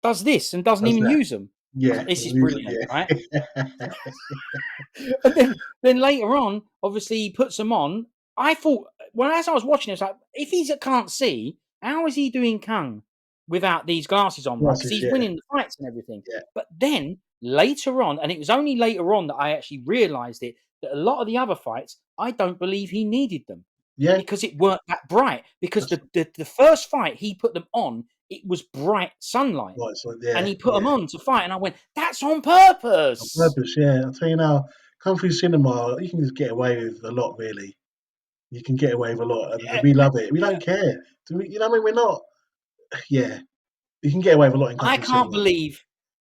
does this and doesn't Does even that? use them. I was Yeah, like, this the is reason, brilliant, right? yeah. And then later on, obviously, he puts them on. I thought, well, as I was watching it, it's like, if he can't see, how is he doing Kung without these glasses on, right? Because Glasses, he's yeah, winning the fights and everything. yeah, But then later on, and it was only later on that I actually realized it, that a lot of the other fights, I don't believe he needed them, yeah. because it weren't that bright. Because That's the first fight he put them on, it was bright sunlight. right. So And yeah, he put them yeah. on to fight. And I went, that's on On purpose. purpose, yeah. I'll tell you now, come through cinema, you can just get away with a lot, really. You can get away with a lot, and Yeah, we love it. We yeah. don't care. Do we, you know what I mean? We're not. Yeah, you can get away with a lot in I country can't cinema. believe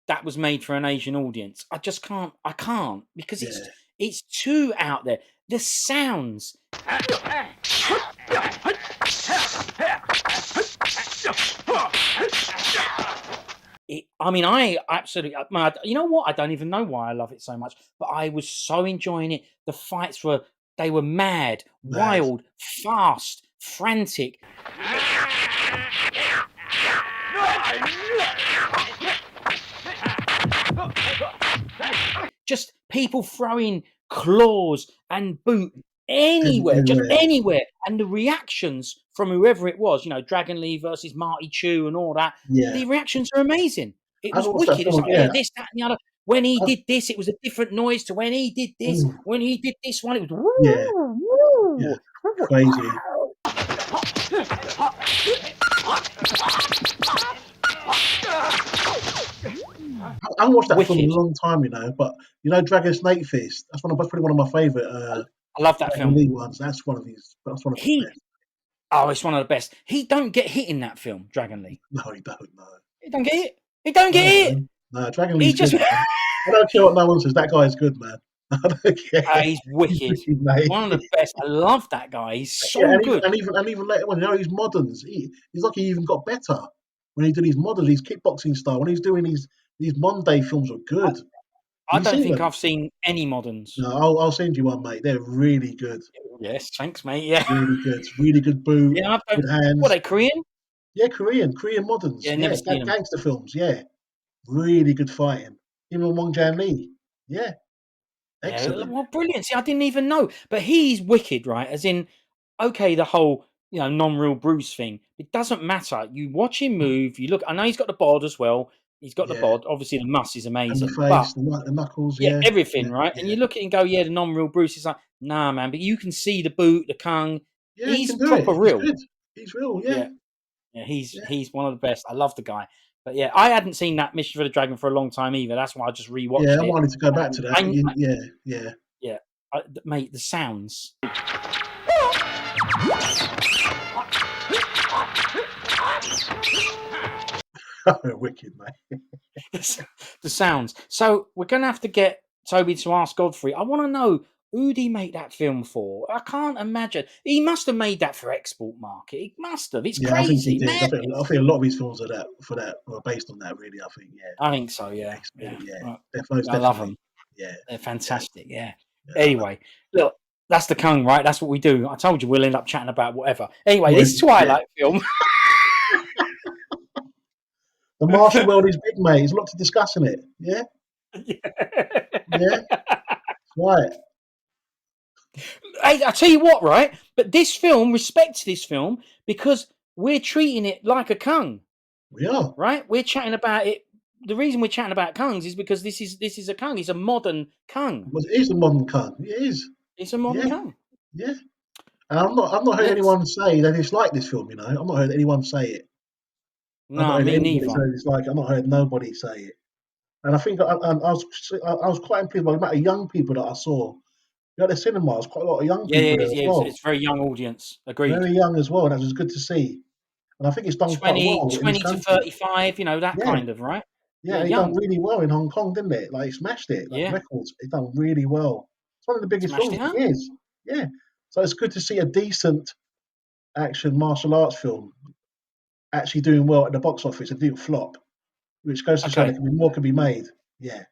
that was made for an Asian audience. I just can't. I can't, because Yeah, it's too out there. The sounds. I mean, I absolutely. You know what? I don't even know why I love it so much, but I was so enjoying it. The fights were. They were mad, mad. wild, fast, frantic. Just people throwing claws and boot anywhere, just Everywhere. anywhere. And the reactions from whoever it was, Dragon Lee versus Marty Chu and all that, Yeah, the reactions are amazing. It I was watched that wicked. It's film. like, Yeah, this, that, and the other. When he I, did this, it was a different noise to when he did this. ooh, When he did this one, it was yeah, woo, yeah, woo, crazy. I haven't watched that film in wicked. a long time, but Dragon Snake Fist. That's probably one of my favourite I love that Dragon film. Lee ones. That's one of his. That's one of his He, best. oh, it's one of the best. He don't get hit in that film, Dragon Lee. No, he don't. No, He don't get hit. He don't get no, hit. man. No, Dragon He Lee's good, just. man. I don't care what no one says. That guy is good, man. I don't care. He's He's wicked. wicked, mate. One of the best. I love that guy. He's Yeah, so good. and even later on, his moderns. He's like he even got better when he did his moderns, his kickboxing style. When he's doing these Monday films were I, good. Have I you don't seen think them? I've seen any moderns. No, I'll send you one, mate. They're really good. Yes, thanks, mate. Yeah. Really good. Really good boot, Yeah, I don't. good What, hands. are they Korean? Yeah, Korean moderns. Yeah, never Yeah, seen them. gangster films. Yeah, really good fighting. Even Wong Jan Lee. Yeah, Yeah, excellent. well, brilliant. See, I didn't even know. But he's wicked, right? As in, okay, the whole, non-real Bruce thing. It doesn't matter. You watch him move, you look, I know he's got the bod as well. He's got the Yeah, bod. Obviously, the muss is and the amazing. But, face, the knuckles. yeah, Yeah, everything, yeah, right? And yeah, you look at it and go, yeah, the non-real Bruce is like, nah, man. But you can see the boot, the Kung. yeah. He He's can do it. proper He's real. good. He's real. Yeah, Yeah. Yeah, he's yeah, he's one of the best. I love the guy. But yeah, I hadn't seen that Mission for the Dragon for a long time either. That's why I just yeah. rewatched I it. wanted to go back to that. And Yeah, yeah. yeah, mate, the sounds. Wicked, mate. The sounds. So we're gonna have to get Toby to ask Godfrey. I want to know, who'd he make that film for? I can't imagine. He must have made that for export market. He must have. It's Yeah, I think he crazy, did. I madness. think a lot of his films are were based on that. Really, I think. Yeah, I think so. Yeah, export. yeah. Yeah, Right. most I love definitely. them. Yeah, They're yeah. fantastic. Yeah. Anyway, look, that's the Kung, right? That's what we do. I told you we'll end up chatting about whatever. Anyway, this Twilight film. The martial world is big, mate. There's a lot to discuss in it. Yeah? Yeah? Right. Hey, I tell you what, right? But this film respects this film because we're treating it like a Kung. We are. Right? We're chatting about it. The reason we're chatting about Kungs is because this is a Kung. It's a modern Kung. But it is a modern Kung. It is. It's a modern Kung. Yeah. And I've not heard anyone say that it's like this film, you know. I've not heard anyone say it. No, me neither. It's like I've not heard nobody say it. And I think I was quite impressed by the amount of young people that I saw. At the cinema, there's quite a lot of young people there as well. It's a very young audience. Agreed. Very young as well. That was good to see. And I think it's done quite well. 20 to 35, you know, that kind of, right? Yeah, it done really well in Hong Kong, didn't it? Like, it smashed it. Like, records. It done really well. It's one of the biggest films for years. Yeah. So it's good to see a decent action martial arts film actually doing well at the box office. It didn't flop, which goes to show that more can be made. Yeah.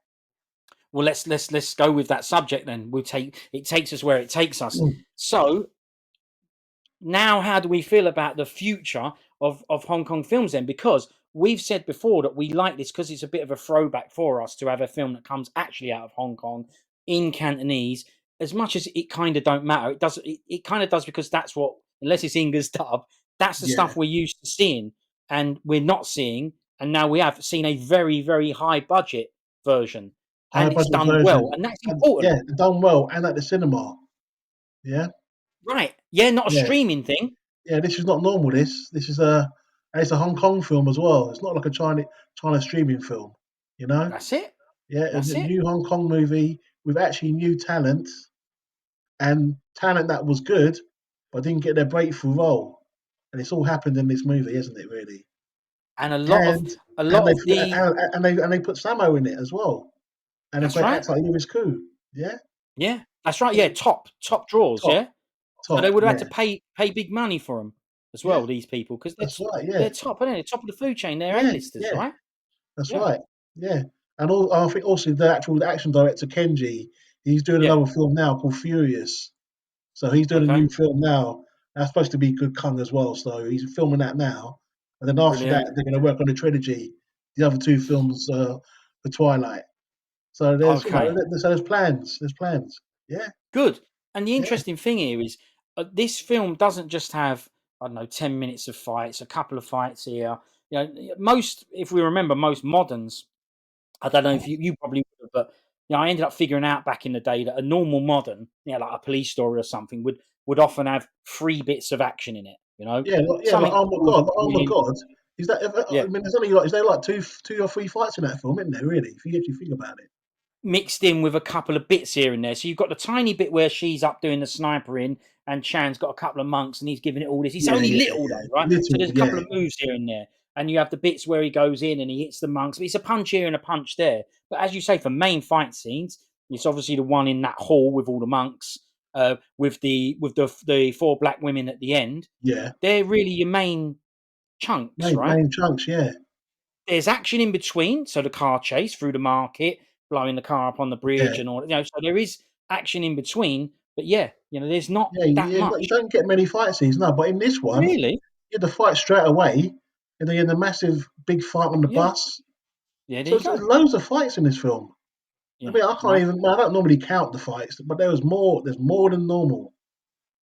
Well, let's go with that subject then. It takes us where it takes us. So now, how do we feel about the future of Hong Kong films then? Because we've said before that we like this because it's a bit of a throwback for us to have a film that comes actually out of Hong Kong in Cantonese. As much as it kind of don't matter, it kind of does because that's what, unless it's Inga's dub, that's the stuff we're used to seeing, and we're not seeing. And now we have seen a very, very high budget version. And it's done well, and that's important. Yeah, done well, and at the cinema. Yeah. Right. Yeah, not a streaming thing. Yeah, this is not normal. This is it's a Hong Kong film as well. It's not like a China streaming film. You know. That's it. Yeah, it's a new Hong Kong movie with actually new talent, and talent that was good, but didn't get their breakthrough role. And it's all happened in this movie, isn't it? Really. And they put Sammo in it as well. And that's a great right. actor like Lewis Koo. Yeah. Yeah, that's right. Yeah, top draws. Yeah. So they would have had to pay big money for them as well. These people, because they're top, aren't they? They're top of the food chain. They're A-listers, right? That's right. Yeah. And I think also the action director Kenji, he's doing another film now called Furious. So he's doing a new film now. That's supposed to be good Kung as well. So he's filming that now. And then after that, they're going to work on the trilogy, the other two films for Twilight. So there's there's plans. There's plans. Yeah. Good. And the interesting thing here is this film doesn't just have, I don't know, 10 minutes of fights, a couple of fights here. You know, if we remember, most moderns, I don't know if you probably would have, but you know, I ended up figuring out back in the day that a normal modern, you know, like a police story or something, would often have 3 bits of action in it. You know, like oh my god, is that? I mean, there's only is there like two or three fights in that film, isn't there? Really, if you actually think about it. Mixed in with a couple of bits here and there. So you've got the tiny bit where she's up doing the snipering and Chan's got a couple of monks and he's giving it all this. He's only little though, right? So there's a couple of moves here and there. And you have the bits where he goes in and he hits the monks. But it's a punch here and a punch there. But as you say, for main fight scenes, it's obviously the one in that hall with all the monks, with the 4 black women at the end. Yeah. They're really your main chunks, right? Main chunks, yeah. There's action in between. So the car chase through the market, blowing the car up on the bridge and all, you know, so there is action in between, but you know, there's not that much. You don't get many fight scenes, no, but in this one, really, you had the fight straight away, and then you had the massive big fight on the bus. Yeah, so there's loads of fights in this film. I mean, I don't normally count the fights, but there's more than normal.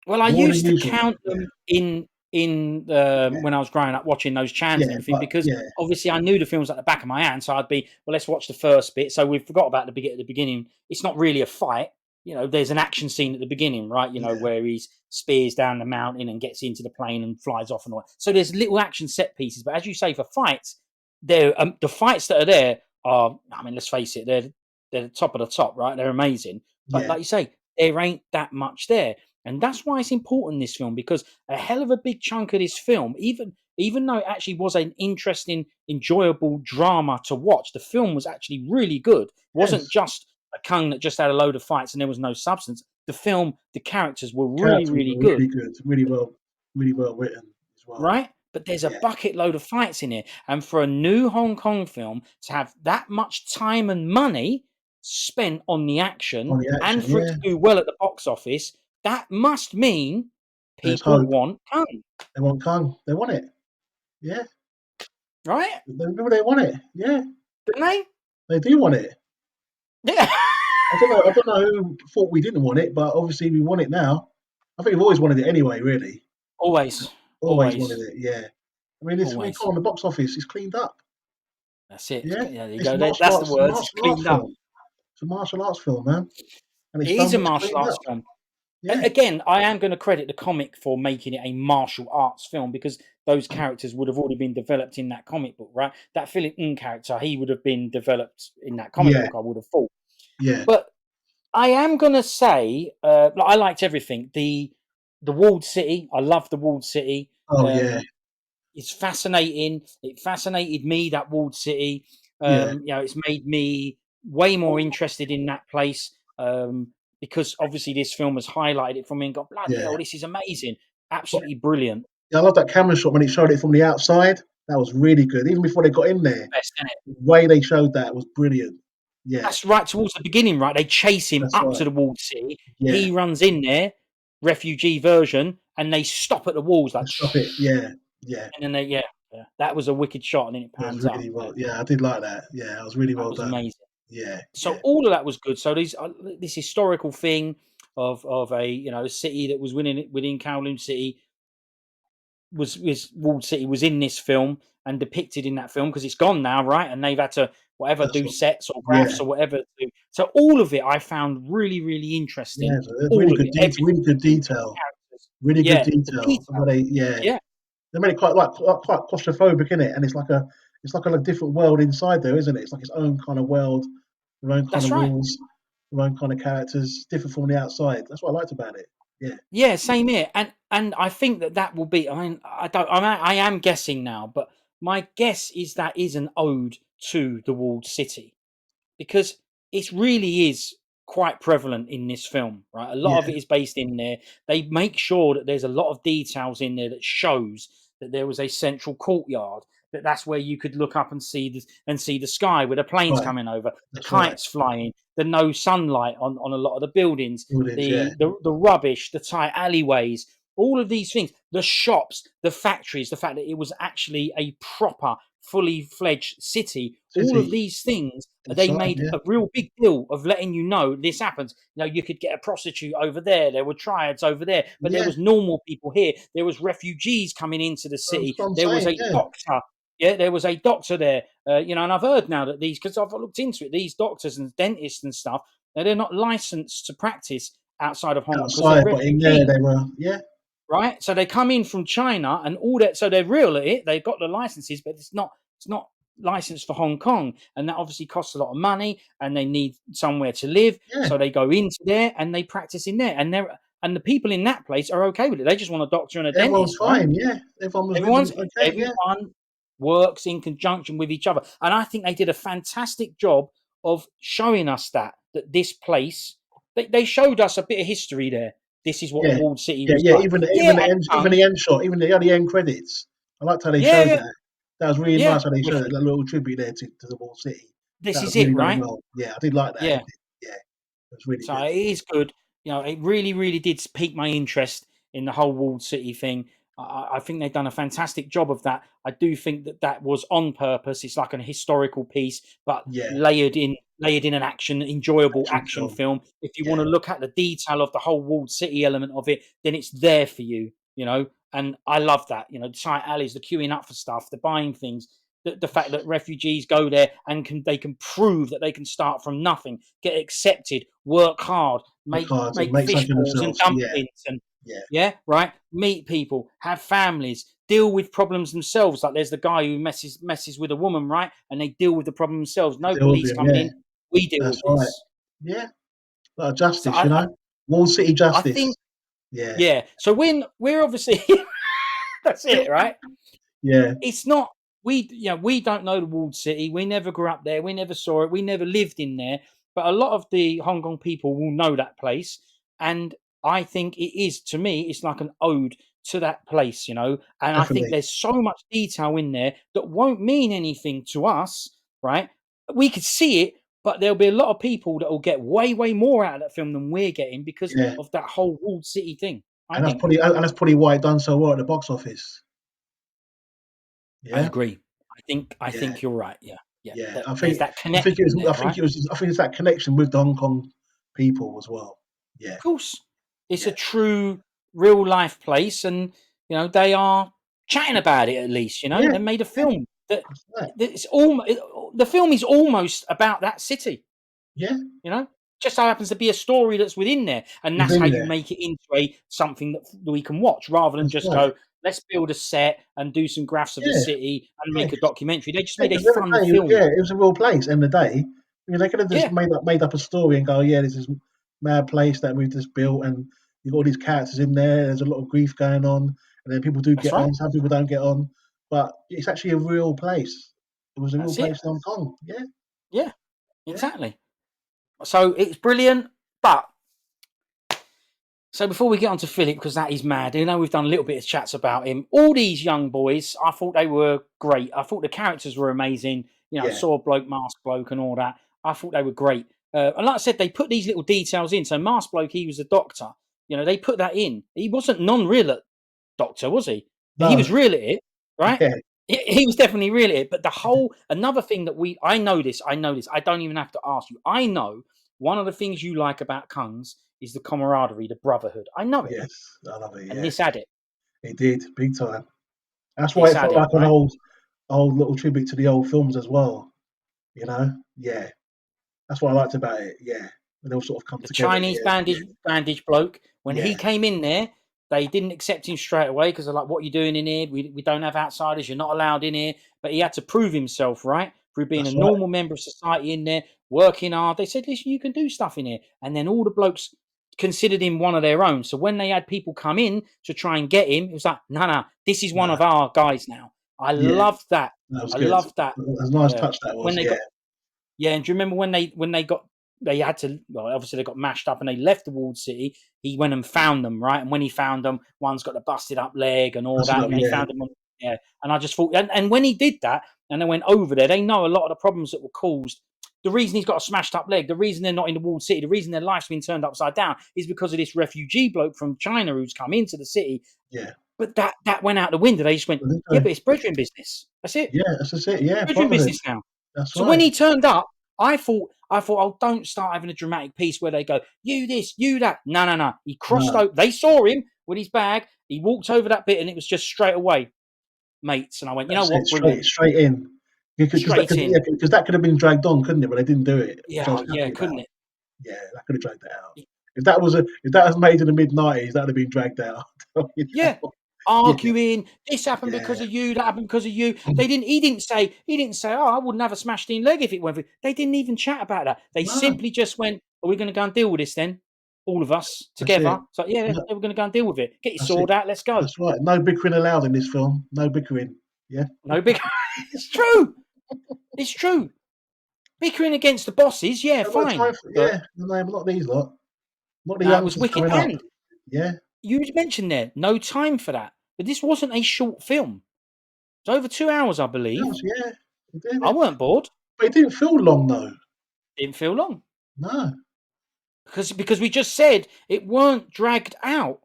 Well, I used to count them when I was growing up watching those chants and everything, because obviously I knew the films at the back of my hand, so I'd be, well, let's watch the first bit. So we forgot about at the beginning. It's not really a fight, you know. There's an action scene at the beginning, right? You know, where he spears down the mountain and gets into the plane and flies off and all. So there's little action set pieces, but as you say, for fights, the fights that are there are, I mean, let's face it, they're the top of the top, right? They're amazing, but like you say, there ain't that much there. And that's why it's important, this film, because a hell of a big chunk of this film, even though it actually was an interesting, enjoyable drama to watch, the film was actually really good. It wasn't just a Kung that just had a load of fights and there was no substance. The film, the characters were really good. Really well written as well. Right? But there's a bucket load of fights in here. And for a new Hong Kong film to have that much time and money, spent on the action, and for it yeah. to do well at the box office, that must mean There's people hope. want Kung, They want Kung. They want it. Yeah. right? They want it. Yeah. Don't they? They do want it. Yeah. I don't know who thought we didn't want it, but obviously we want it now. I think we've always wanted it anyway, really. Always. Always wanted it, yeah. I mean, it's when you come Always. on the box office, it's cleaned up. That's it. Yeah. Yeah, there you It's go. martial That's the arts, words. It's martial arts cleaned up. film. It's a martial arts film, man. And It is a it's martial cleaned arts up. film. Yeah. Again, I am going to credit the comic for making it a martial arts film because those characters would have already been developed in that comic book, right? That Philip character, he would have been developed in that comic Yeah. book, I would have thought. Yeah. But I am going to say, I liked everything. The walled city, I love the walled city. Oh, yeah. It's fascinating. It fascinated me, that walled city. Yeah. It's made me way more interested in that place. Because obviously this film has highlighted it for me and got, bloody Yeah. hell, this is amazing. Absolutely brilliant. Yeah, I love that camera shot when it showed it from the outside. That was really good. Even before they got in there, Best, isn't it? the way they showed that was brilliant. Yeah. That's right towards the beginning, right? They chase him That's up right. to the walled city. Yeah. He runs in there, refugee version, and they stop at the walls like, stop it. Yeah. Yeah. and then that was a wicked shot, and then it It was pans up. really well. Yeah, I did like that. Yeah, it was really That well was done. amazing. Yeah. So Yeah. all of that was good. So this historical thing of a city that was within Kowloon City was walled city was in this film and depicted in that film because it's gone now, right? And they've had to That's do what, sets or yeah. graphs or whatever. So all of it I found really, really interesting. Yeah, so there's All really of good it, detail. everything, Really good detail. characters. Really good Yeah, the detail. detail. Yeah, They made it quite claustrophobic, in it, and it's like a different world inside there, isn't it? It's like its own kind of world, their own kind that's of right. rules, their own kind of characters, different from the outside. That's what I liked about it. Yeah. Yeah, same here. And I think that will be. I mean, I am guessing now, but my guess is that is an ode to the walled city because it really is quite prevalent in this film, right? A lot of Yeah. it is based in there. They make sure that there's a lot of details in there that shows that there was a central courtyard. That's where you could look up and see the sky with the planes Right. coming over, the That's right. kites flying, the no sunlight on a lot of the buildings, Buildings. Yeah. the rubbish, the tight alleyways, all of these things, the shops, the factories, the fact that it was actually a proper, fully fledged city. All of City these things, they inside. made Yeah. a real big deal of letting you know this happens. You could get a prostitute over there. There were triads over there, but there Yeah. was normal people here. There was refugees coming into the city. That's what I'm There was saying. a Yeah. doctor. Yeah, there was a doctor there. And I've heard now that because I've looked into it, these doctors and dentists and stuff, they're not licensed to practice outside of Hong Kong because they're Outside, but in there refugees, they were. Yeah. right? So they come in from China and all that. So they're real at it. They've got the licenses, but it's not licensed for Hong Kong, and that obviously costs a lot of money. And they need somewhere to live, Yeah. so they go into there and they practice in there. And the people in that place are okay with it. They just want a doctor and a Everyone's dentist, right? fine. Yeah. Everyone was living okay. Yeah. Everyone works in conjunction with each other, and I think they did a fantastic job of showing us that this place. They showed us a bit of history there. This is what the Yeah. walled city Yeah. was Yeah. like. Even Yeah, the end. Even the end shot. Even the end credits. I liked how they yeah, showed yeah, that. That was really yeah. nice how they showed that little tribute there to the walled city. This That is was it, really done right? well. Yeah, I did like that Yeah. ending. Yeah, it was really So good. it is good. It really, really did pique my interest in the whole walled city thing. I think they've done a fantastic job of that. I do think that was on purpose. It's like an historical piece, but Yeah, layered in an enjoyable action action film. film. If you want Yeah, to look at the detail of the whole walled city element of it, then it's there for you. And I love that. The tight alleys, the queuing up for stuff, the buying things. The fact that refugees go there and they can prove that they can start from nothing, get accepted, work hard, work make hard and make make fish something balls and themselves. Yeah, dumplings and yeah, right, meet people, have families, deal with problems themselves. Like there's the guy who messes with a woman, right, and they deal with the problem themselves. No deal with police him. coming Yeah, in. We deal that's with right. this. Yeah, like So justice, I Wall City I justice. think Yeah, yeah. So when we're obviously that's it, right? yeah, It's not we don't know the walled city. We never grew up there. We never saw it. We never lived in there. But a lot of the Hong Kong people will know that place, and I think it is, to me, it's like an ode to that place, And I think definitely. there's so much detail in there that won't mean anything to us, right? We could see it, but there'll be a lot of people that will get way more out of that film than we're getting because of that whole walled city thing. And that's probably why it done so well at the box office. I Yeah, agree. I think you're right. Yeah. yeah. There's that connection there, right? I think it's that connection with the Hong Kong people as well. Yeah, Of course, it's a yeah, true real life place, and they are chatting about it at least. yeah. They made a film that That's right. it's the film is almost about that city. Yeah, Just so happens to be a story that's within there, and that's how within you there. make it into something that we can watch, rather than That's just right. go, let's build a set and do some graphs of the Yeah, city and yeah. make a documentary. They just made a Because the other fun day, film. it was a real place. In the day, they could have just Yeah, made up a story and go, yeah, this is mad place that we've just built, and you've got all these characters in there. There's a lot of grief going on, and then people do that's get right. on. Some people don't get on, but it's actually a real place. It was a real That's it. place in Hong Kong. Yeah, Yeah, yeah, exactly. So it's brilliant, but so before we get on to Philip, because that is mad, we've done a little bit of chats about him. All these young boys, I thought they were great. I thought the characters were amazing. yeah. Sword bloke, mask bloke, and all that. I thought they were great. And like I said, they put these little details in. So mask bloke, he was a doctor. They put that in. He wasn't non-real at doctor, was he? He No, was real at it, right? yeah, He was definitely real at it. But another thing that I know this. I don't even have to ask you. I know one of the things you like about Kungs is the camaraderie, the brotherhood. I know it. yes, I love it. And Yeah, this had it. it did big time. That's why This it had felt it, like an right? old little tribute to the old films as well. Yeah. That's what I liked about it. Yeah, when they all sort of come The together at Chinese the end. bandage bloke, when he Yeah, came in there, they didn't accept him straight away because they're like, what are you doing in here? We don't have outsiders. You're not allowed in here. But he had to prove himself, right? Through being a that's right. normal member of society in there, working hard. They said, listen, you can do stuff in here. And then all the blokes considered him one of their own. So when they had people come in to try and get him, it was like, no, this is one No, of our guys now. I yeah, loved that. that was I good. loved that. It was a nice Yeah. touch that When was. they Yeah, got and do you remember when they had to, well, obviously they got mashed up and they left the walled city. He went and found them, right? And when he found them, one's got the busted up leg and all that's it that, up. and they Yeah, found him. Yeah, and I just thought, and when he did that, and they went over there, they know a lot of the problems that were caused. The reason he's got a smashed up leg, the reason they're not in the walled city, the reason their life's been turned upside down is because of this refugee bloke from China who's come into the city. yeah. But that went out the window. They just went, Well, yeah, but it's brethren business. That's it. yeah, that's it. Yeah, Brethren brotherhood. business now. That's So when right. he turned up, I thought, oh, don't start having a dramatic piece where they go, you this, you that. No. He crossed No, over. They saw him with his bag. He walked over that bit, and it was just straight away, mates. And I went, you know that's it. what, brilliant, Straight in. Because straight in. that could have been dragged on, couldn't it? But they didn't do it, which I Yeah, was happy couldn't about. it? Yeah, that could have dragged that out. If that was made in the mid-90s, that would have been dragged out. Yeah, Yeah, arguing. This happened because yeah. of you. That happened because of you. He didn't say. Oh, I wouldn't have a smashed in leg if it went. They didn't even chat about that. They No, simply just went, "Are we going to go and deal with this then? All of us that's it. together." So yeah, No, we're going to go and deal with it. Get your that's it. sword out. Let's go. That's right. No bickering allowed in this film. No bickering. Yeah. No big. It's true. It's true. Bickering against the bosses, yeah, No time fine. for, But yeah. No, not these lot. Not the no, it was youngsters wicked. coming up. And Yeah. you mentioned there, no time for that. But this wasn't a short film. It's over 2 hours, I believe. Yeah. He did I it. weren't bored. But it didn't feel long though. Didn't feel long. No. Because we just said it weren't dragged out.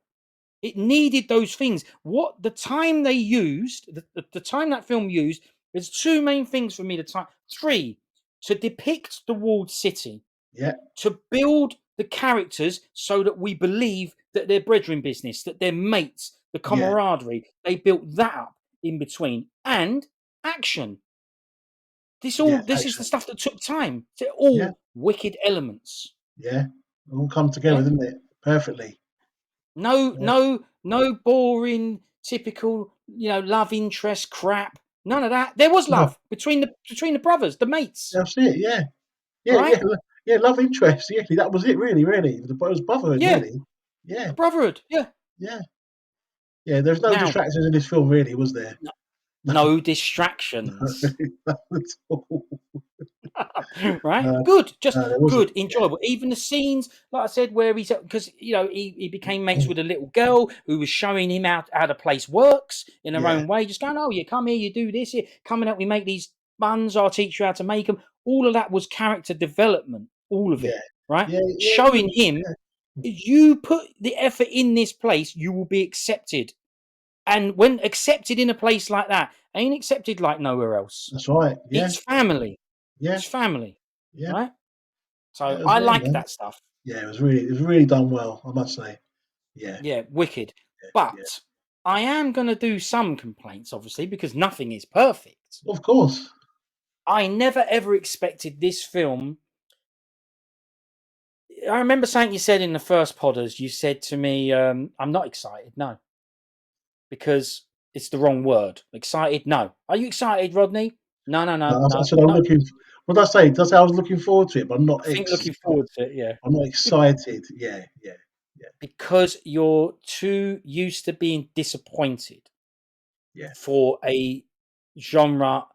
It needed those things. What the time they used, the time that film used, there's two main things for me. Three, to depict the walled city, Yeah. to build the characters so that we believe that they're brethren business, that they're mates, the Yeah. camaraderie. They built that up in between, and action. This Yes. is the Action. stuff that took time. They're Yeah. all wicked elements. Yeah. It all come together, Yeah. didn't it? Perfectly. Yeah. No boring, typical, love interest crap. None of that. There was No. love between the brothers, the mates, That's it. Yeah. Yeah. right? Yeah. Love interest. Yeah. That was it. Really. It was brotherhood. Yeah, Really. Yeah. the brotherhood. Yeah. Yeah. Yeah. There's no Now, distractions in this film, really, was there? no distractions. Not at all. Right? No, Good, just no, there wasn't. good, enjoyable. Even the scenes, like I said, where he's because he became mates with a little girl who was showing him how the place works in her Yeah. own way. Just going, oh, you come here, you do this here, come and help me make these buns. I'll teach you how to make them. all of that was character development, all of Yeah. it, right? Yeah, yeah, Showing him, you put the effort in this place, you will be accepted. And when accepted in a place like that, ain't accepted like nowhere else. that's right. Yeah, It's family. yeah, It's family, yeah. right? Yeah, So it was I there, like man. that stuff. Yeah, it was really done well, I must say. Yeah, Yeah, wicked. yeah. But I am going to do some complaints, obviously, because nothing is perfect. Of course. I never ever expected this film. I remember something you said in the first podders. You said to me, "I'm not excited." No, because it's the wrong word. Excited? No. Are you excited, Rodney? No, no, no, I no, said I'm no. looking. What did I say? Did I say I was looking forward to it, but I'm not I think looking forward to it. Yeah, I'm not excited. Yeah, yeah, yeah, because you're too used to being disappointed yeah. for a genre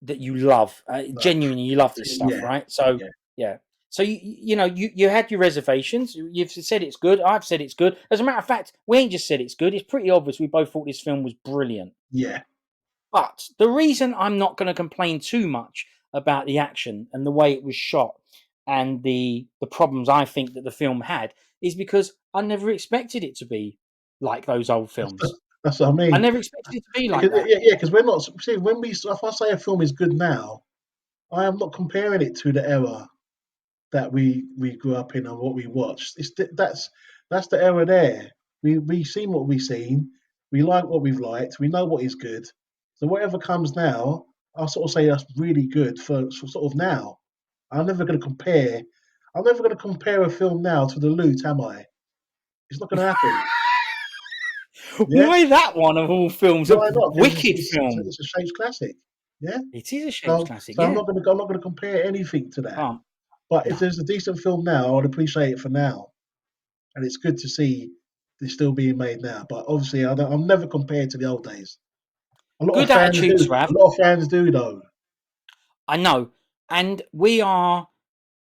that you love. No, Genuinely, you love this stuff, yeah, right? So yeah, yeah. So you had your reservations. You've said it's good. I've said it's good. As a matter of fact, we ain't just said it's good. It's pretty obvious. We both thought this film was brilliant. yeah. But the reason I'm not going to complain too much about the action and the way it was shot and the problems I think that the film had is because I never expected it to be like those old films. That's what I I mean. never expected it to be like Because, that. yeah, because we're not. See, when we if I say a film is good now, I am not comparing it to the era that we grew up in and what we watched. That's the era there. We seen what we've seen. We like what we've liked. We know what is good. So whatever comes now, I'll sort of say that's really good for sort of now. I'm never going to compare. I'm never going to compare a film now to The Loot, am I? It's not going to happen. Yeah, Why that one of all films? A why not? Because wicked film. it's a Shakes classic. Yeah. It is a Shapes So classic, so yeah. I'm not going to compare anything to that. Can't. But if No. there's a decent film now, I would appreciate it for now. And it's good to see they're still being made now. But obviously, I'm never compared to the old days. A lot of Good fans attitude do. to have. A lot of fans do, though. I know. And we are,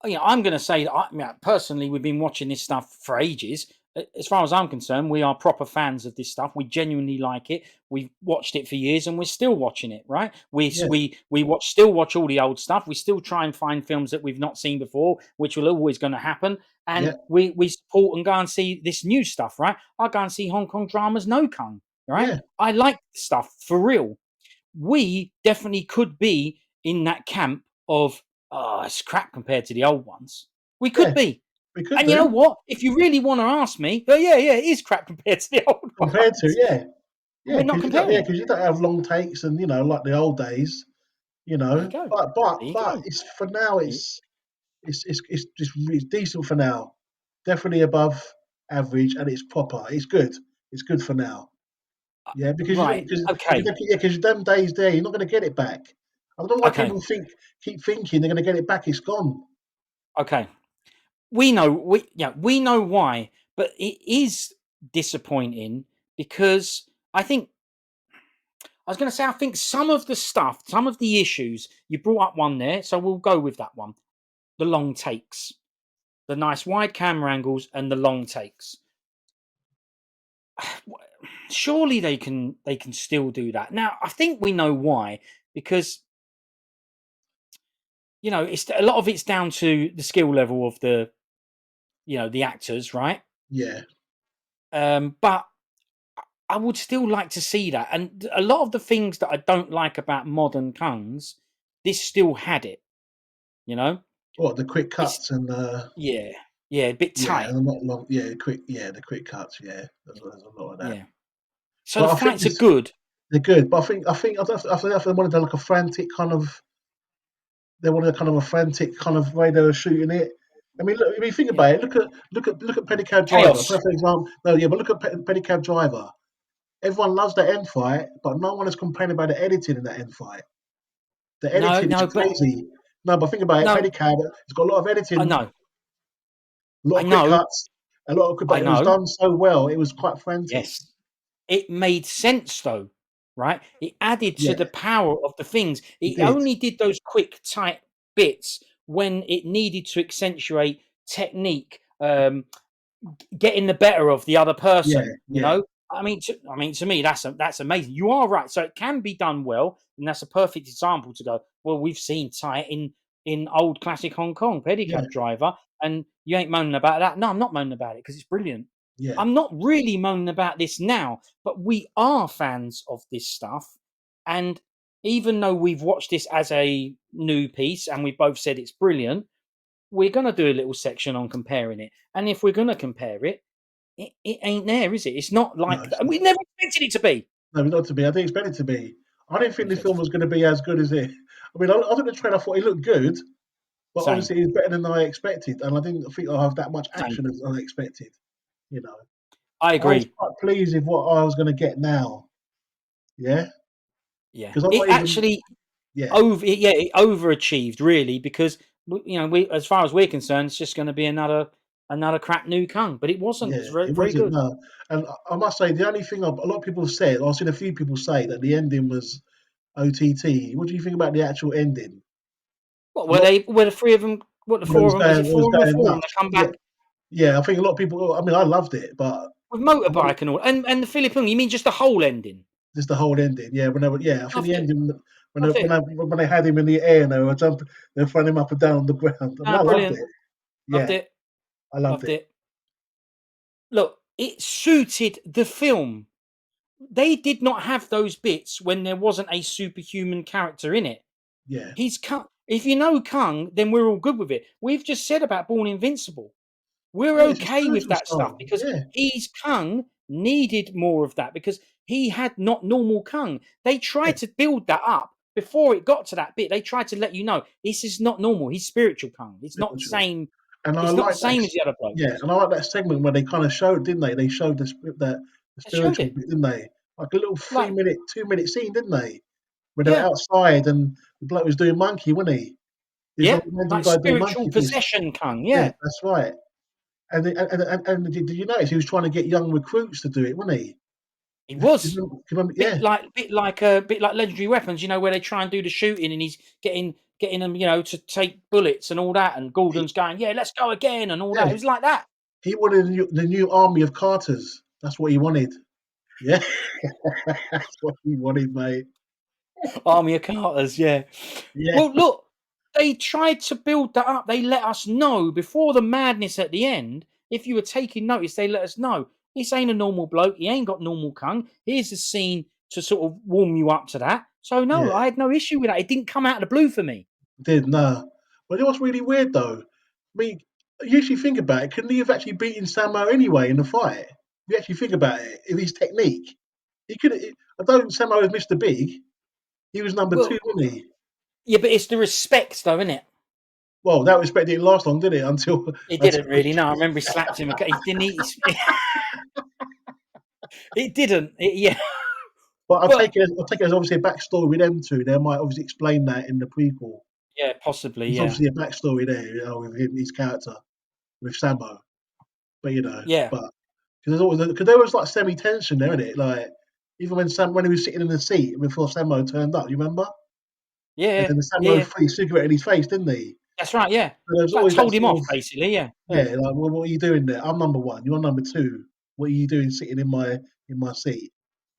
I'm going to say that personally, we've been watching this stuff for ages. As far as I'm concerned, we are proper fans of this stuff. We genuinely like it. We've watched it for years, and we're still watching it. Right? Yeah, Still watch all the old stuff. We still try and find films that we've not seen before, which will always going to happen. yeah, And we support and go and see this new stuff. Right? I go and see Hong Kong dramas, No Kung. Right? yeah, I like stuff for real. We definitely could be in that camp of, oh, it's crap compared to the old ones. We could yeah. be. We could And you know do what? If you really want to ask me, oh, yeah, it is crap compared to the old compared to ones. yeah, We're not because comparing it. you don't have long takes and like the old days, There you go. There you but go. it's for now. It's just really decent for now. Definitely above average, and it's proper. It's good. It's good for now. Yeah, because Right. Okay. them days there, you're not going to get it back. I don't know why Okay. people keep thinking they're going to get it back. It's gone. Okay. We know why, but it is disappointing because I think I was going to say, I think some of the stuff, some of the issues, you brought up one there, so we'll go with that one. The long takes, the nice wide camera angles, and the long takes. Surely they can still do that. Now, I think we know why, because it's a lot of it's down to the skill level of the actors, right? Yeah, But I would still like to see that. And a lot of the things that I don't like about modern Kungs, this still had it. You know, what the quick it's cuts and yeah, a bit yeah, tight. and not long. Yeah, the quick cuts. Yeah, there's a lot of that. Yeah. So the But I think fights are good. they're good. But I think if they wanted to like a frantic kind of, they wanted kind of a frantic kind of way they were shooting it. I mean, look, I mean, think Yeah. about it. Look at Pedicab Driver. Chaos. Perfect example. No, yeah, but look at Pedicab Driver. Everyone loves the end fight, but no one is complaining about the editing in that end fight. The No, editing is no, but crazy. No, but think about it. no, Pedicab, it's got a lot of I editing, know, a lot I of quick know, cuts, a lot of, I but it was know. done so well. It was quite frantic. Yes. It made sense though, right? It added to Yeah, the power of the things. it It did. only did those quick, tight bits when it needed to accentuate technique, getting the better of the other Yeah, person. yeah, To me, that's amazing. You are right. So it can be done well, and that's a perfect example to go. Well, we've seen tight in in old classic Hong Kong, Yeah, pedicab driver, and you ain't moaning about that. No, I'm not moaning about it because it's brilliant. yeah, I'm not really moaning about this now, but we are fans of this stuff. And even though we've watched this as a new piece and we both said it's brilliant, we're going to do a little section on comparing it. And if we're going to compare it, it ain't there, is it? It's not no, like it's that. not. We never expected it to be. No, not to be. I didn't expect it to be. I didn't think Never the expected film it was to be. going to be as good as it. I mean, I looked at the trailer. I thought it looked good, but Same, obviously it's better than I expected, and I didn't think I'll have that much same. action as I expected. You know, I I was agree. quite pleased with what I was going to get now. Yeah, Yeah, because I'm it not even. actually Yeah, it overachieved really because we as far as we're concerned, it's just going to be another crap new Kung, but it wasn't. It yeah, was very, it very wasn't good. no. And I must say, the only thing a lot of people have said, I've seen a few people say that the ending was OTT. What do you think about the actual ending? What A were lot. they? Were the three of them? What the Well, four of them? Is it it was four of them or going four of them that nuts. come Yeah, back yeah. I think a lot of people. I mean, I loved it, but with a lot of, motorbike and all? And the Philippine? You mean just the whole ending? just the whole ending. Yeah, when they were, yeah, I think Loved the it. ending Loved it. when they had him in the air and they were jumping, they were throwing him up and down on the ground. I mean, I loved Brilliant. it. Loved Yeah, it. I loved Loved it. it. Look, it suited the film. They did not have those bits when there wasn't a superhuman character in it. Yeah, He's Kung. If you know Kung, then we're all good with it. We've just said about Born Invincible. We're yeah. It's a okay with spiritual that stuff style. because Yeah, he's Kung needed more of that because he had not normal Kung. They yeah, tried to build that up before it got to that bit. They tried to let you know this is not normal. He's spiritual Kung. It's not the spiritual. same. And I It's not the like that. same as the other Yeah, blokes. and I like that segment where they kind of showed, didn't they? They showed the They showed spiritual it bit, didn't they? Like a little like 3 minute, 2 minute scene, didn't they? Where they were yeah, outside and the bloke was doing monkey, wasn't he? He was yeah, like random like guy doing spiritual monkey things. possession Kung. Yeah, Yeah, that's right. And did you notice he was trying to get young recruits to do it, wasn't he? he Do was. you remember? Yeah, Bit like Legendary Weapons, where they try and do the shooting and he's getting them, to take bullets and all that, and he, Gordon's going, yeah, let's go again and all that. It yeah. was like that. He wanted the new army of Carters. That's what he wanted. Yeah, that's what he wanted, mate. Army of Carters, yeah. Yeah, Well, look, they tried to build that up. They let us know before the madness at the end. If you were taking notice, they let us know this ain't a normal bloke. He ain't got normal Kung. Here's the scene to sort of warm you up to that. So no, yeah. I had no issue with that. It didn't come out of the blue for me. Did nah. But you know what's really weird though? I mean, you actually think about it. Couldn't he have actually beaten Sammo anyway in the fight? If you actually think about it, in his technique, he could. I don't. Sammo was Mr. Big. He was number two, Well, wasn't he? yeah, but it's the respect, though, isn't it? Well, that respect didn't last long, did it? It Until didn't really. No, I remember he slapped him. He didn't. It didn't. Yeah, but but I'll take it as obviously a backstory with them two. They might obviously explain that in the prequel. yeah, possibly. There's Yeah, obviously a backstory there, with him, his character, with Sammo. But yeah, but because there was like semi tension there, innit? Like even when he was sitting in the seat before Sammo turned up, you remember? And yeah, then yeah, Sammo yeah. threw a cigarette in his face, didn't he? That's right. Yeah, So there was that always that told him sort off of, basically. Yeah, yeah, yeah, like, well, what are you doing there? I'm number one. You're number two. What are you doing sitting in my seat?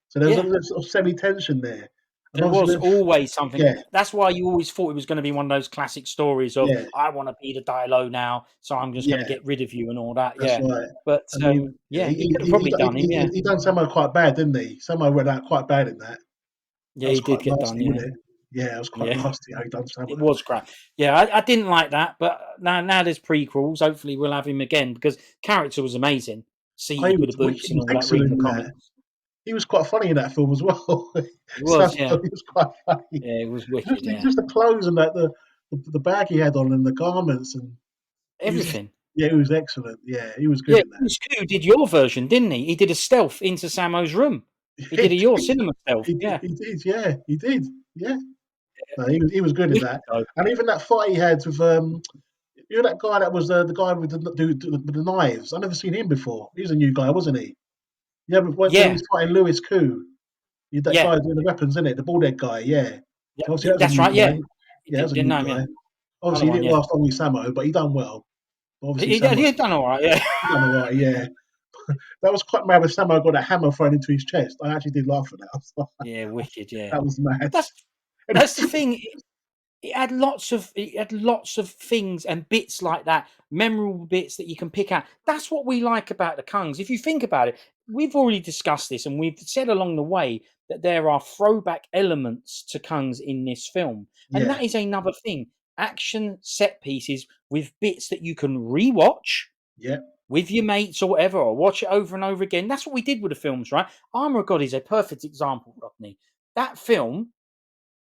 So there was yeah. a sort of semi tension there, and There was obviously, always something. yeah, That's why you always thought it was going to be one of those classic stories of yeah, "I want to be the Dilo now, so I'm just going to yeah, get rid of you" and all that. that's Yeah, right. but I mean, yeah, yeah, he could have probably done him. Yeah, he done Sammo quite bad, didn't he? Sammo went out quite bad in that. That yeah, was he quite did get done. nasty, Yeah, wasn't it? Yeah, it was quite yeah. nasty how he done It Sammo. was crap. Yeah, I didn't like that, but now there's prequels. Hopefully, we'll have him again because character was amazing. Oh, Seated with the he boots and was all that, reading excellent the in that. comics. He was quite funny in that film as well. He Sammo, was, yeah, he was quite funny. yeah, it was wicked. Yeah, Just the clothes and that the bag he had on and the garments and he was just everything. yeah, he was excellent. Yeah, he was good Yeah, in that. Bruce Koo did your version, didn't he? He did a stealth into Sammo's room. He did a your cinema stealth. Yeah, He did, yeah, he did, yeah. No, he was good in wicked that, though. and even that fight he had with that guy that was the guy with the knives. I never seen him before. He was a new guy, wasn't he? Yeah, but when he Yeah, was fighting Lewis Koo, that yeah, guy doing the weapons, isn't it? The bald head guy, yeah. yeah. So obviously that was a That's new right. Yeah, guy. he Yeah, that was a didn't new know him. Yeah, guy. another Obviously, he one. didn't Yeah, last long with Sammo, but he done well. But obviously, he done all right. Yeah, He done all right. Yeah, that was quite mad when Sammo got a hammer thrown into his chest. I actually did laugh at that. I was like, yeah, wicked. Yeah, that was mad. that's And that's the thing. it had lots of things and bits like that, memorable bits that you can pick out. That's what we like about the Kungs. If you think about it, we've already discussed this, and we've said along the way that there are throwback elements to Kungs in this film, and Yeah, that is another thing. Action set pieces with bits that you can rewatch yeah, with your mates or whatever, or watch it over and over again. That's what we did with the films, right? Armor of God is a perfect example, Rodney. That film,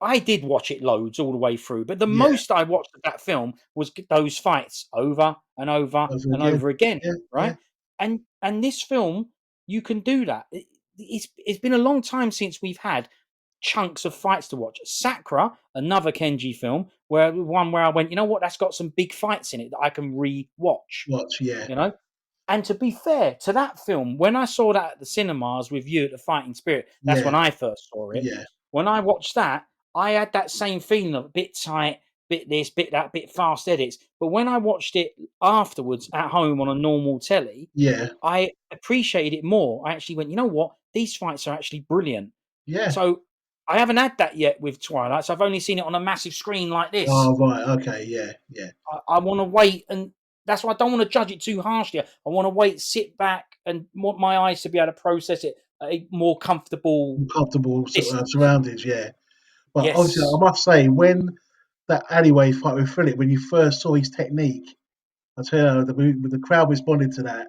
I did watch it loads all the way through, but the yeah. most I watched of that film was those fights over and over Over and again. over again, Yeah, yeah, right? And this film, you can do that. It's been a long time since we've had chunks of fights to watch. Sakura, another Kenji film, where I went, you know what, that's got some big fights in it that I can re-watch. watch, yeah, You know, and to be fair to that film, when I saw that at the cinemas with you at the Fighting Spirit, that's yeah, when I first saw it. yeah, When I watched that, I had that same feeling of bit tight, bit this, bit that, bit fast edits. But when I watched it afterwards at home on a normal telly, yeah, I appreciated it more. I actually went, you know what? These fights are actually brilliant. yeah. So I haven't had that yet with Twilight. So I've only seen it on a massive screen like this. Oh, right, okay, yeah, yeah, I want to wait, and that's why I don't want to judge it too harshly. I want to wait, sit back, and want my eyes to be able to process it at a more comfortable comfortable distance. surroundings, yeah. But obviously, I Yes. must say, when that alleyway fight with Philip, when you first saw his technique, I tell you, the crowd responded to that.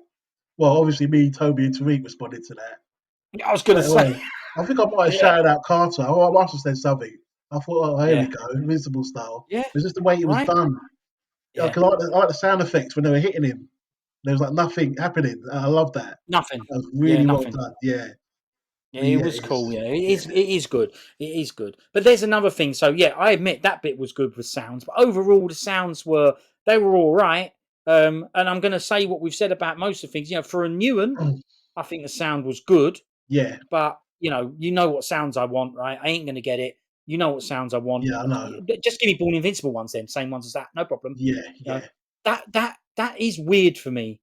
Well, obviously, me, Toby, and Tariq responded to that I was going to straight say, away. I think I might have yeah, shouted out Carter. I must have said something. I thought, oh, here we yeah, go, Invincible style. yeah, It was just the way it was right, done. Yeah, yeah, 'cause I like the sound effects when they were hitting him. There was like nothing happening. I love that. nothing, That was yeah, really well nothing. done. Yeah, Yeah, but it yeah, was cool. it's Yeah, yeah, it is good. It is good. But there's another thing. So yeah, I admit that bit was good with sounds, but overall the sounds were all right. And I'm going to say what we've said about most of the things. You know, for a new one, I think the sound was good. yeah, But you know what sounds I want, right? I ain't going to get it. You know what sounds I want. yeah. I know. Just give me Born Invincible ones, then same ones as that, no problem. Yeah, You know yeah. that is weird for me.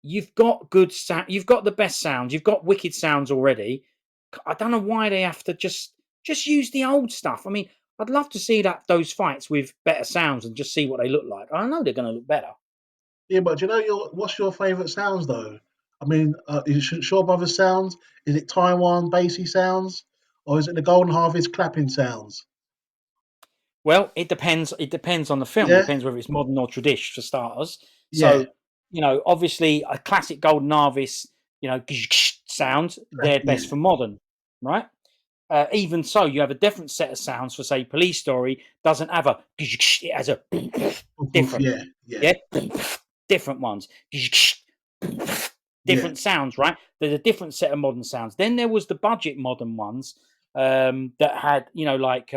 You've got good sound. You've got the best sounds. You've got wicked sounds already. I don't know why they have to just use the old stuff. I mean, I'd love to see those fights with better sounds and just see what they look like. I know they're going to look better. Yeah, but do you know what's your favourite sounds though? I mean, is it Shaw Brothers sounds? Is it Taiwan bassy sounds, or is it the Golden Harvest clapping sounds? Well, it depends. It depends on the film. Yeah, Depends whether it's modern or tradish, for starters. yeah, So, obviously, a classic Golden Harvest, sound, they're yeah, best for modern, right? Even so, you have a different set of sounds for, say, Police Story doesn't have a. It has a Woof, woof, different, yeah, yeah, yeah, different ones, yeah. different sounds, right? There's a different set of modern sounds. Then there was the budget modern ones that had, like.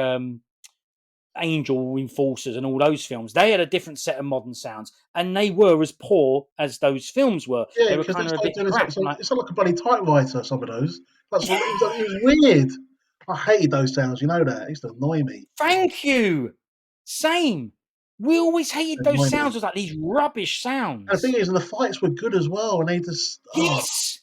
Angel Enforcers and all those films, they had a different set of modern sounds, and they were as poor as those films were. Yeah, They were because they kind of a started bit doing crap. And it's not like a bloody typewriter. Some of those, it was weird. I hated those sounds. You know that it used to annoy me. thank you. Same. We always hated those Annoy me. sounds. Was like these rubbish And the thing sounds. is, and the fights were good as well, and they just Yes.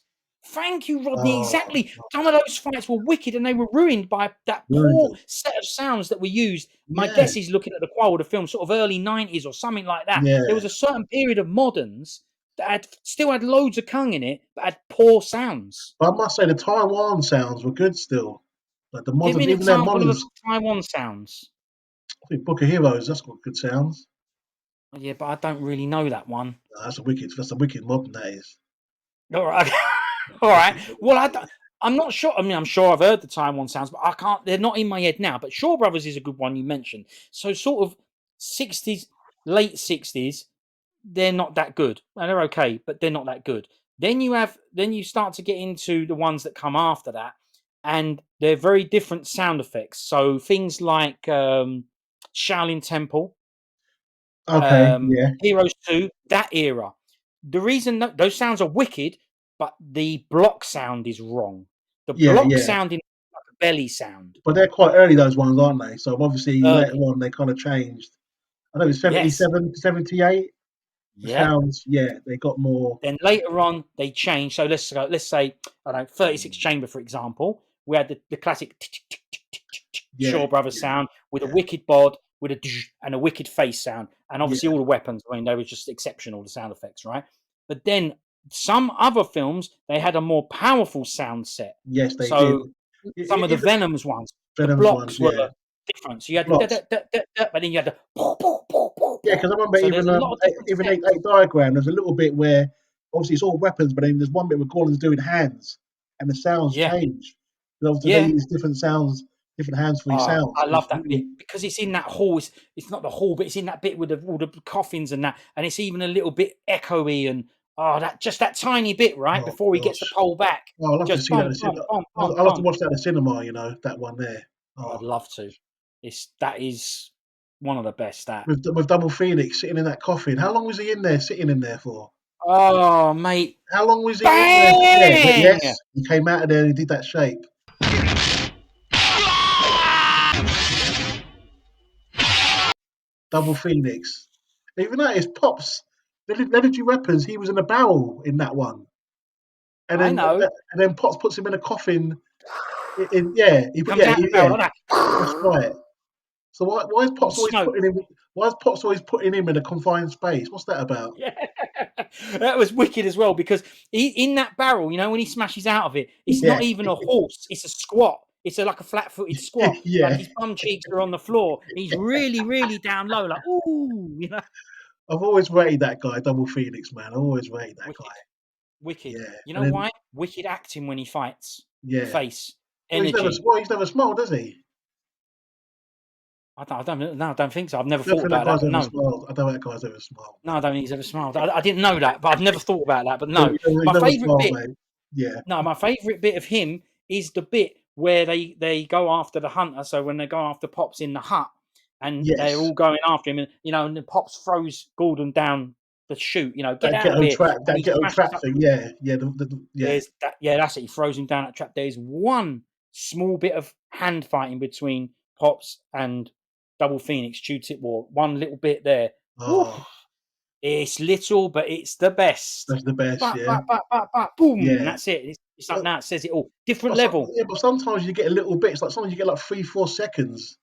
Thank you, Rodney. oh, Exactly. Some of those fights were wicked, and they were ruined by that ruined poor them. set of sounds that were used. My Yeah, guess is looking at the qual of the film, sort of early '90s or something like that. There yeah. was a certain period of moderns that still had loads of Kung in it, but had poor sounds. But I must say the Taiwan sounds were good still. Like the Give me moderns, an even their example of a moderns. Taiwan sounds. I think Book of Heroes, that's got good sounds. Yeah, but I don't really know that one. No, that's a wicked modern that is. All right. All right. Well, I'm not sure. I mean, I'm sure I've heard the Taiwan sounds, but I can't. They're not in my head now. But Shaw Brothers is a good one you mentioned. So sort of 60s, late 60s. They're not that good. Well, they're okay, but they're not that good. Then you start to get into the ones that come after that, and they're very different sound effects. So things like Shaolin Temple, Okay, yeah, Heroes 2, that era. The reason that those sounds are wicked, but the block sound is wrong. The yeah, block yeah. sound is like a belly sound. But they're quite early, those ones, aren't they? So obviously later Early. on they kind of changed. I know it's Yes. 77, 78. The Yeah. sounds, yeah, they got more. Then later on they changed. So let's say, I don't know, 36 chamber, for example. We had the classic Shaw Brothers sound with a wicked bod, with a and a wicked face sound, and obviously all the weapons. I mean, they were just exceptional, the sound effects, right? But then some other films they had a more powerful sound set. Yes, they so did. some of the Venoms ones, the Venom's blocks ones, were yeah. different. So you had Blocks. but then you had the Yeah, because I remember so there's a lot of different even sets. 8 diagram. There's a little bit where obviously it's all weapons, but then there's one bit where Gordon's doing hands, and the sounds change. Obviously they use different sounds, different hands for his sounds. I It was love that bit because it's in that hall. It's not the hall, but it's in that bit with all the coffins and that, and it's even a little bit echoey and that tiny bit right oh before he gets the gosh. pole back. Oh, I'd love to Just see that. I'll have to watch that in the cinema. You know, that one there. Oh. I'd love to. That is one of the best. That with Double Phoenix sitting in that coffin. How long was he in there, sitting in there for? Oh, mate! How long was he Bang! in there? Yeah, yes, he came out of there and he did that shape. Double Phoenix. Even that is Pops. Legendary Weapons. He was in a barrel in that one, and I know. And then Pops puts him in a coffin. He comes out the barrel like that. That's right. So why is Pops always putting him? Why is Pops always putting him in a confined space? What's that about? Yeah. That was wicked as well because in that barrel, you know, when he smashes out of it, it's not even a horse; it's a squat. It's like a flat-footed squat. Yeah. Like his bum cheeks are on the floor. He's really, really down low, like ooh, you know. I've always rated that guy, Double Phoenix, man. I've always rated that guy. Wicked. Yeah. You know why? Wicked acting when he fights. Yeah. Face. Well, Energy. he's never smiled, does he? I don't think so. I've never thought about that. No. I don't think that guy's ever smiled. No, I don't think he's ever smiled. I didn't know that, but I've never thought about that. But no, my favourite bit. Mate. Yeah. No, my favourite bit of him is the bit where they go after the hunter. So when they go after Pops in the hut, and they're all going after him, and you know, and the Pops throws Gordon down the chute. You know, get out of here. That ghetto trap thing. Yeah. There's that. Yeah, that's it. He throws him down that trap. There's one small bit of hand fighting between Pops and Double Phoenix, Tip War. One little bit there. Oh. It's little, but it's the best. That's the best, yeah. Boom. Yeah. That's it. It's like that. It says it all. Different level. Yeah, but sometimes you get a little bit. It's like sometimes you get like 3-4 seconds.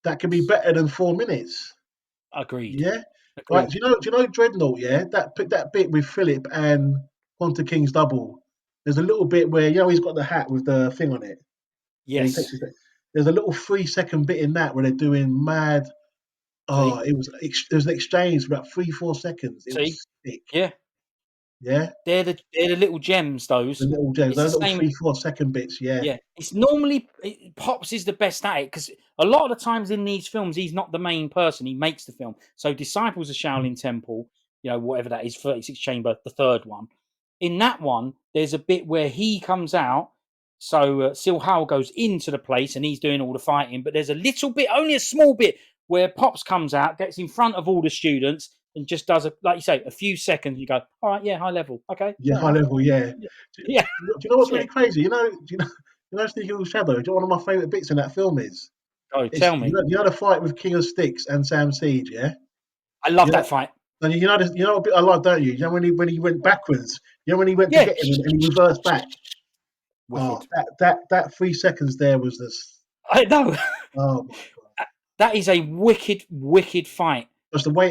That can be better than 4 minutes. Agreed. Yeah. Agreed. Right. Do you know Dreadnought? Yeah. That bit with Philip and Hunter King's double. There's a little bit where he's got the hat with the thing on it. Yes. There's a little 3-second bit in that where they're doing mad. Oh, there was an exchange for about 3-4 seconds. It was sick. Yeah. Yeah. They're the little gems. Those. The little gems. Those little 3-4 second bits. Yeah. Yeah. It's normally Pops is the best at it because a lot of the times in these films he's not the main person. He makes the film. So Disciples of Shaolin Temple, whatever that is, 36 Chamber, the third one. In that one, there's a bit where he comes out. So Sil Howell goes into the place and he's doing all the fighting. But there's a little bit, only a small bit, where Pops comes out, gets in front of all the students and just does, like you say, a few seconds. You go, all right, yeah, high level. Okay. Yeah, high level, yeah. Yeah. Do you know what's really crazy? Do you know Sneaky Little Shadow? Do you know one of my favourite bits in that film is? Oh, tell me. You know the fight with King of Sticks and Sam Siege, yeah? I love that fight. And you know what bit I love, don't you? You know when he went backwards? You know when he went to get him and he reversed back? Wicked. Oh, that 3 seconds there was this. I know. Oh my god. That is a wicked fight. Just the way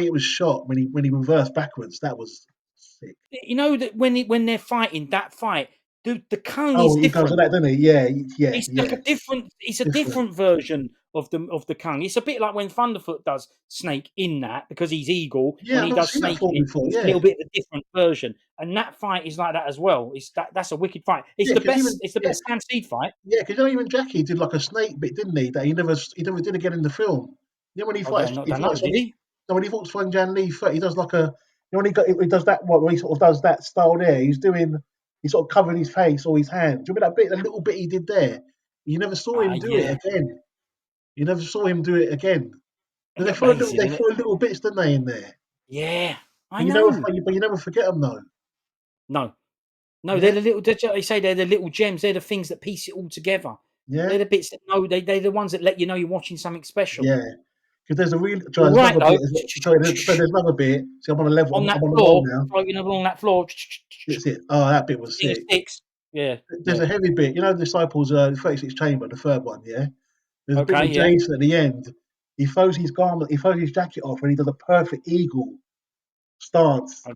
it was shot when he reversed backwards, that was sick. You know that when they're fighting that fight, the Kung is different. He does that, doesn't he? Yeah. It's like a different. It's a different version of the Kung. It's a bit like when Thunderfoot does Snake in that because he's Eagle. Yeah, when he does Snake, it's a little bit of a different version. And that fight is like that as well. That's a wicked fight. It's the best. It's the best Sam Seed fight. Yeah, because even Jackie did like a Snake bit, didn't he? That he never did again in the film. You know when he fights, did he? No, when he fought Swang Jan Lee, he does like a. You know when he does that. When he sort of does that style there, he's sort of covering his face or his hand. Do you remember that bit? The little bit he did there. You never saw him do it again. You never saw him do it again. They threw little bits, didn't they, in there? Yeah, I know. But you never forget them, though. No, they're the little. They say they're the little gems. They're the things that piece it all together. Yeah, they're the bits that they're the ones that let you know you're watching something special. Yeah, because there's a real. There's another bit. See, I'm on a level. On that I'm on floor, now. floating along that floor. That's it. Oh, that bit was sick. Yeah. There's a heavy bit. You know, the Disciples, 36 Chamber, the third one. Yeah. There's a bit Okay, with yeah. Jason at the end. He throws his garment, he throws his jacket off, and he does a perfect eagle stance. Okay.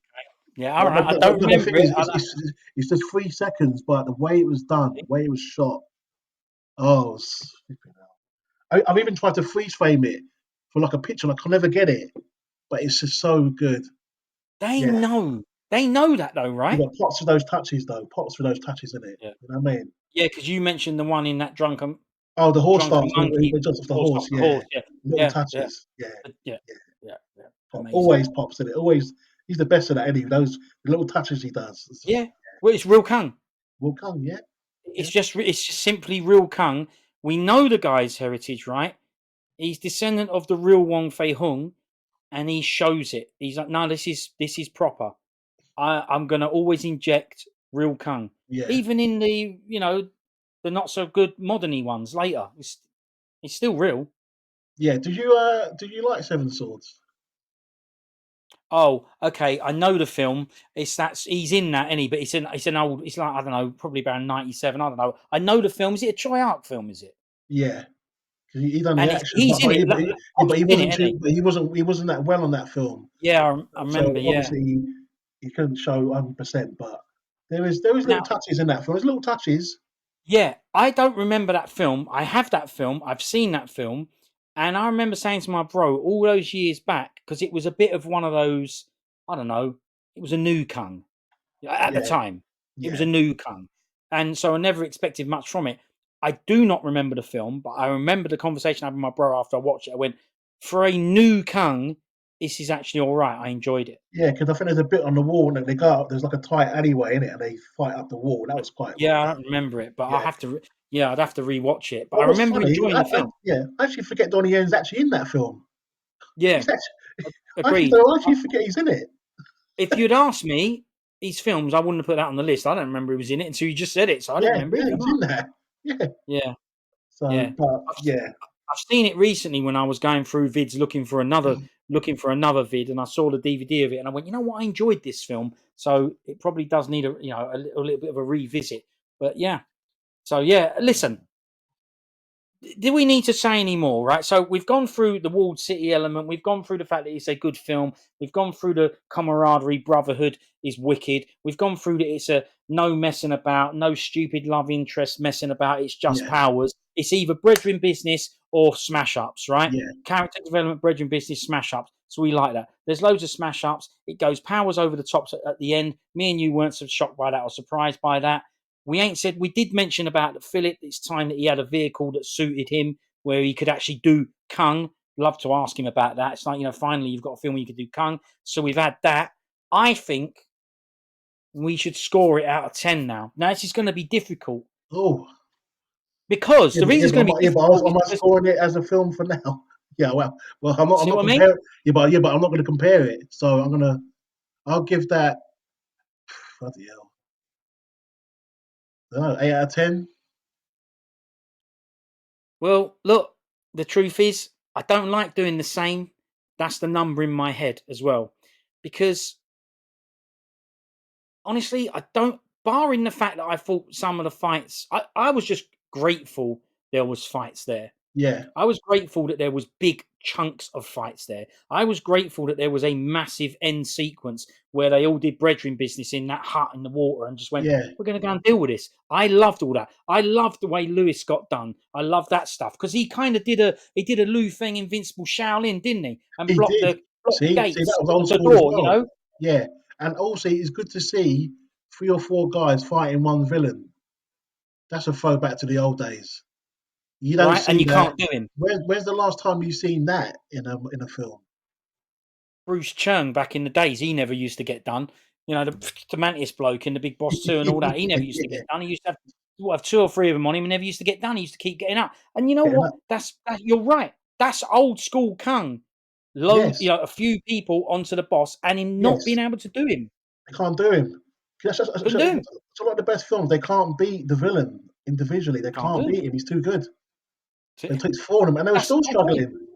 Yeah, all right. I don't No, the remember thing it. is, it's just 3 seconds, but the way it was done, the way it was shot, oh, I've even tried to freeze frame it for like a picture, and I can never get it. But it's just so good. They Yeah. know. They know that though, You right? got pops for those touches, though. Pops for those touches in it. Yeah. You know what I mean? Yeah, because you mentioned the one in that Oh, the horse drunken starts when monkey he jumps off the horse horse. off the Yeah, horse. Yeah. little Yeah. Yeah. touches. Yeah, Yeah. yeah. Yeah. Yeah. Pop, Amazing. always pops in it. Always, he's the best at that. Any those little touches he does. It's just, Yeah. Well, it's real Kung. will come. Yeah, yeah, It's just simply real Kung. We know the guy's heritage, right? He's descendant of the real Wong Fei Hung, and he shows it. He's like, no, this is proper. I'm gonna always inject real Kung, yeah, even in the the not so good moderny ones later. It's still real. yeah. Did you like Seven Swords? Oh, okay. I know the film. It's that he's in that, any, but it's an old. It's like I don't know, probably about 97. I don't know. I know the film. Is it a Tri-Arc film? Is it? Yeah, because he done the And action, he's in it. but he In it, wasn't isn't he? too. He wasn't that well on that film. Yeah, I So remember. Yeah. obviously he couldn't show 100%. But there is little Now, touches in that film. There's little touches. yeah, I don't remember that film. I have that film. I've seen that film, and I remember saying to my bro all those years back because it was a bit of one of those. I don't know. It was a new Kung at the Yeah, time. It was yeah, a new Kung, and so I never expected much from it. I do not remember the film, but I remember the conversation I had with my bro after I watched it. I went, for a new Kung, this is actually all right. I enjoyed it. yeah. Because I think there's a bit on the wall, and they go up. There's like a tight alleyway in it, and they fight up the wall. That was quite Yeah, I don't remember it, but yeah. Yeah, I'd have to rewatch it. But I What was remember funny, enjoying the film. I actually forget Donnie Yen's actually in that film. Yeah, He's actually, agreed. I actually forget he's in it. If you'd asked me his films, I wouldn't have put that on the list. I don't remember he was in it until you just said it, so I didn't Yeah, remember yeah, either. he's in there. Yeah. Yeah, So, yeah. but I've, yeah, I've seen it recently when I was going through vids looking for another vid, and I saw the DVD of it, and I went, you know what, I enjoyed this film, so it probably does need a little bit of a revisit. But yeah, so yeah, listen. Do we need to say any more? Right. So we've gone through the walled city element. We've gone through the fact that it's a good film. We've gone through the camaraderie, brotherhood is wicked. We've gone through that it's a no messing about, no stupid love interest messing about. It's just yeah, powers. It's either brethren business or smash ups, right? yeah, Character development, brethren business, smash ups. So we like that. There's loads of smash ups. It goes powers over the tops at the end. Me and you weren't so shocked by that or surprised by that. We ain't said, we did mention about that Philip. It's time that he had a vehicle that suited him where he could actually do Kung. Love to ask him about that. It's like, finally you've got a film where you could do Kung. So we've had that. I think we should score it out of 10 now. Now, this is going to be difficult oh, because the reason it's going to be difficult is am I because, scoring it as a film for now? Yeah, I'm see not what I mean? comparing. But I'm not going to compare it. So I'll give that. Bloody hell, I don't know, 8 out of 10. Well, look, the truth is, I don't like doing the same. That's the number in my head as well. Because honestly, I don't. Barring the fact that I thought some of the fights, I was just grateful there was fights there. Yeah, I was grateful that there was big chunks of fights there. I was grateful that there was a massive end sequence where they all did brethren business in that hut in the water and just went, yeah, we're going to go and deal with this. I loved all that. I loved the way Lewis got done. I love that stuff because he kind of did a Liu Feng Invincible Shaolin, didn't he? And he blocked did. the See, that gates, was old the school as door. well. Yeah, and also it's good to see 3 or 4 guys fighting one villain. That's a throwback to the old days. You don't Right? And see you that. can't do him. Where's the last time you've seen that in a film? Bruce Chung back in the days, he never used to get done. The Mantis bloke in the Big Boss 2 and all that, he never used to Yeah, get done. He used to have 2 or 3 of them on him and never used to get done. He used to keep getting up. And you know getting what? up. You're right. That's old school Kung. Yes, A few people onto the boss and him not yes. being able to do him. They can't do him. Couldn't do him. It's a lot of the best films. They can't beat the villain individually. They Can't do can't him. beat him. He's too good. That's It takes 4 of them, and they were I still agree. struggling.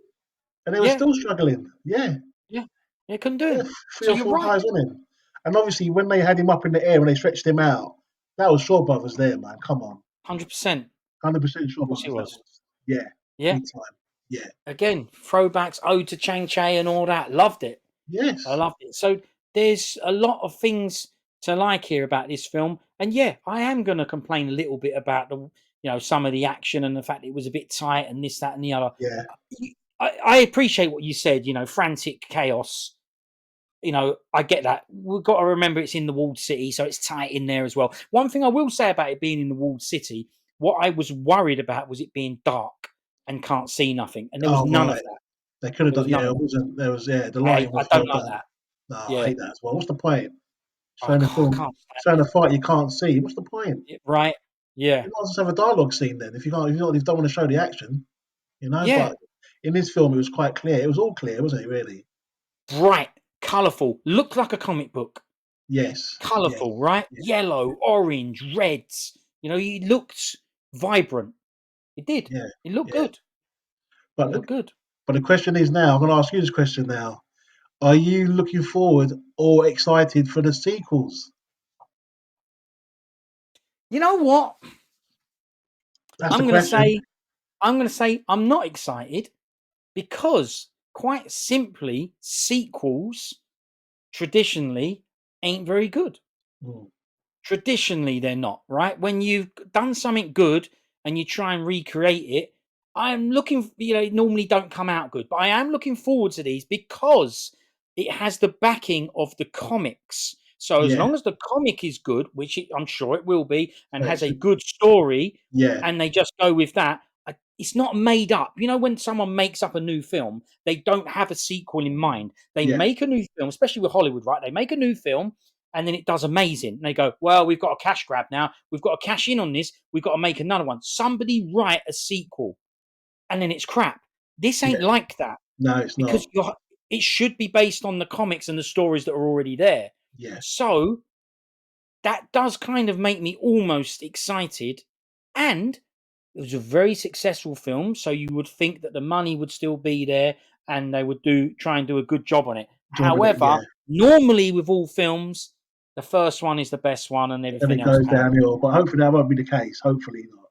And they were Yeah, still struggling. Yeah, yeah. Yeah, couldn't do yeah. him. Three So or you're four right. guys on him. And obviously, when they had him up in the air, when they stretched him out, that was Shaw Brothers there, man. Come on, 100%. 100% Shaw Of course he Brothers. That was. was, yeah. Yeah. Big time. Yeah. Again, throwbacks, Ode to Chang Che and all that. Loved it. Yes. I loved it. So there's a lot of things to like here about this film. And yeah, I am going to complain a little bit about some of the action and the fact it was a bit tight and this, that, and the other. Yeah. I appreciate what you said, frantic chaos. I get that. We've got to remember it's in the walled city, so it's tight in there as well. One thing I will say about it being in the walled city, what I was worried about was it being dark and can't see nothing. And there was none of Right. that. They could have There was done. none Yeah, of it that. wasn't. There was. Yeah, the lighting I was don't well like done. that. No, I Yeah. hate that as well. What's the point? I Showing the can't film, stand showing a it. fight you can't see. What's the point? Right. Yeah. You might just have a dialogue scene then. If you can't, if you don't want to show the action, Yeah. But in this film, it was quite clear. It was all clear, wasn't it? Really? Bright, colourful, looked like a comic book. Yes. Yes. Colourful, right? Yeah. Yellow, orange, reds. It looked vibrant. It did. Yeah. It looked Yeah. good. But It looked good. the question is now. I'm going to ask you this question now. Are you looking forward or excited for the sequels? You know what? That's the I'm gonna question. say I'm not excited because quite simply sequels traditionally ain't very good. Mm. Traditionally, they're not, right? When you've done something good and you try and recreate it, I'm looking, normally don't come out good, but I am looking forward to these because it has the backing of the comics. So as Yeah. long as the comic is good, which I'm sure it will be, and has Thanks. a good story, Yeah. and they just go with that, it's not made up. When someone makes up a new film, they don't have a sequel in mind. They Yeah. make a new film, especially with Hollywood, right? They make a new film and then it does amazing. And they go, well, we've got a cash grab now. We've got to cash in on this. We've got to make another one. Somebody write a sequel, and then it's crap. This ain't Yeah. like that No, it's not. because it should be based on the comics and the stories that are already there. Yeah. So that does kind of make me almost excited. And it was a very successful film, so you would think that the money would still be there and they would try and do a good job on it. Job in it. However, Yeah. normally with all films, the first one is the best one and And everything it else goes pales. downhill. But hopefully that won't be the case. Hopefully not.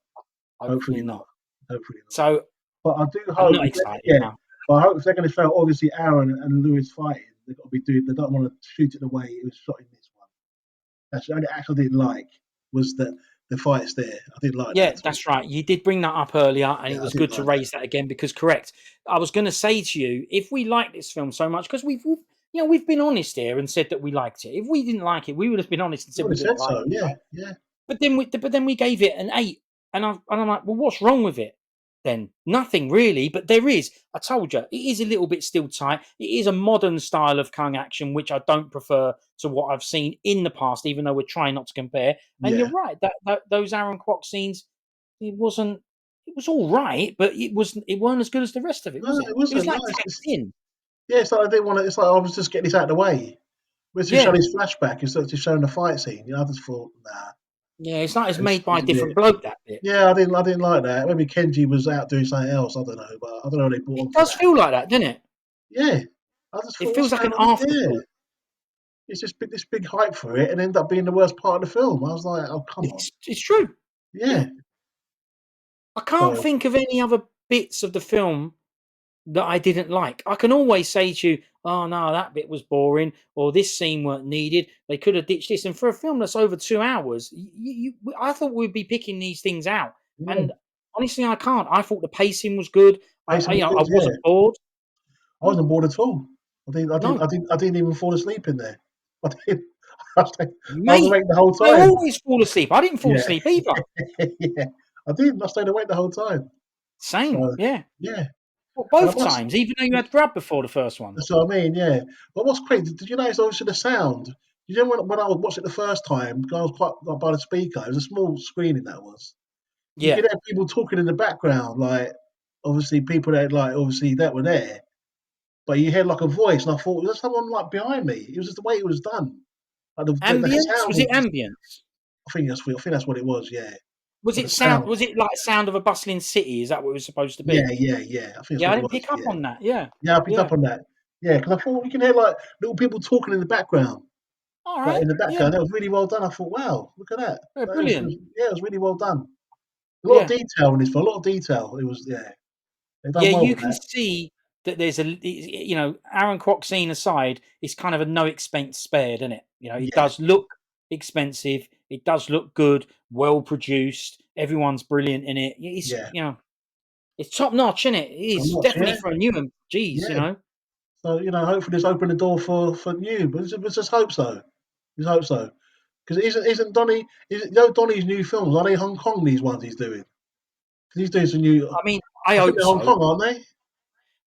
Hopefully Hopefully not. not. Hopefully not. So But I do I'm hope, not excited yeah. now. But I hope if they're going to show obviously Aaron and Lewis fighting, they've got to be doing. They don't want to shoot it the way it was shot in this one. That's the only act I didn't like was the fights there. I didn't like that Yeah, at all. that's right. You did bring that up earlier, and Yeah, it I was didn't good to like that. raise that again because correct. I was going to say to you, if we like this film so much, because we've been honest here and said that we liked it. If we didn't like it, we would have been honest and I said would we have didn't said like so. it. Yeah, Right? yeah. But then we gave it an 8, and I'm like, well, what's wrong with it? Then nothing really, but there is. I told you, it is a little bit still tight. It is a modern style of kung action, which I don't prefer to what I've seen in the past, even though we're trying not to compare. And you're Yeah. right, that those Aaron Kwok scenes, it wasn't. It was all right, but it weren't as good as the rest of it, was No, it? it It was wasn't. No, like tacked in. yeah, it's like I didn't want to. It's like I was just getting this out of the way. We're to show Yeah, this flashback instead of just showing the fight scene. I just thought, nah, yeah. It's like it's made by a it's a different bit. bloke. That bit. Yeah, I didn't like that. Maybe Kenji was out doing something else. I don't know, but I don't know. They brought It on for does that. feel like that, doesn't it? Yeah, I just It thought, what's feels like going an on here? afterthought. It's just this big hype for it, and ended up being the worst part of the film. I was like, oh come on. It's true. Yeah. Yeah, I can't So think of any other bits of the film that I didn't like. I can always say to you, "Oh no, that bit was boring," or "This scene weren't needed. They could have ditched this." And for a film that's over 2 hours, I thought we'd be picking these things out. yeah, And honestly, I can't. I thought the pacing was good. Mason was I good. Yeah, wasn't bored. I wasn't bored at all. No, I didn't even fall asleep in there. I didn't. I was mate, awake the whole I time. always fall asleep. I didn't fall Yeah, asleep either. yeah. I didn't. I stayed awake the whole time. Same, So yeah. yeah, Well, and I both must. times, even though you had grub before the first one. That's what I mean. Yeah. But what's crazy? Did you notice obviously the sound? You know when I was watching it the first time, because I was quite like, by the speaker. It was a small screening that was. You Yeah, could hear people talking in the background, like obviously people that like obviously that were there. But you heard like a voice, and I thought, was there someone like behind me? It was just the way it was done. Like the ambience. sound Was was it just, ambience? I think that's what it was, yeah. Was But the it sound? sound, Was it like sound of a bustling city? Is that what it was supposed to yeah, be? yeah, yeah. I think that's Yeah, I what it didn't was, pick up yeah. on that. Yeah, Yeah, I picked yeah. up on that. Yeah, because I thought you can hear like little people talking in the background, All like right. in the Yeah, background. That was really well done. I thought, wow, look at that. brilliant. Yeah, it was really well done. A lot of Yeah, detail in this, for a lot of detail. It was, yeah. They've done Yeah, well you with can that. see that there's Aaron Kwok scene aside, it's kind of a no expense spared, isn't it? It Yeah, does look expensive. It does look good, well produced. Everyone's brilliant in it. yeah. It's top notch, isn't it? It I'm is not, definitely yeah, for a new one. Jeez, yeah. So hopefully this open the door for new. But let's just hope so. Just hope so. Because isn't Donnie? Donnie's new films, are they Hong Kong? These ones he's doing? Because he's doing some new. I mean, I I think hope they're Hong so. Kong, aren't they?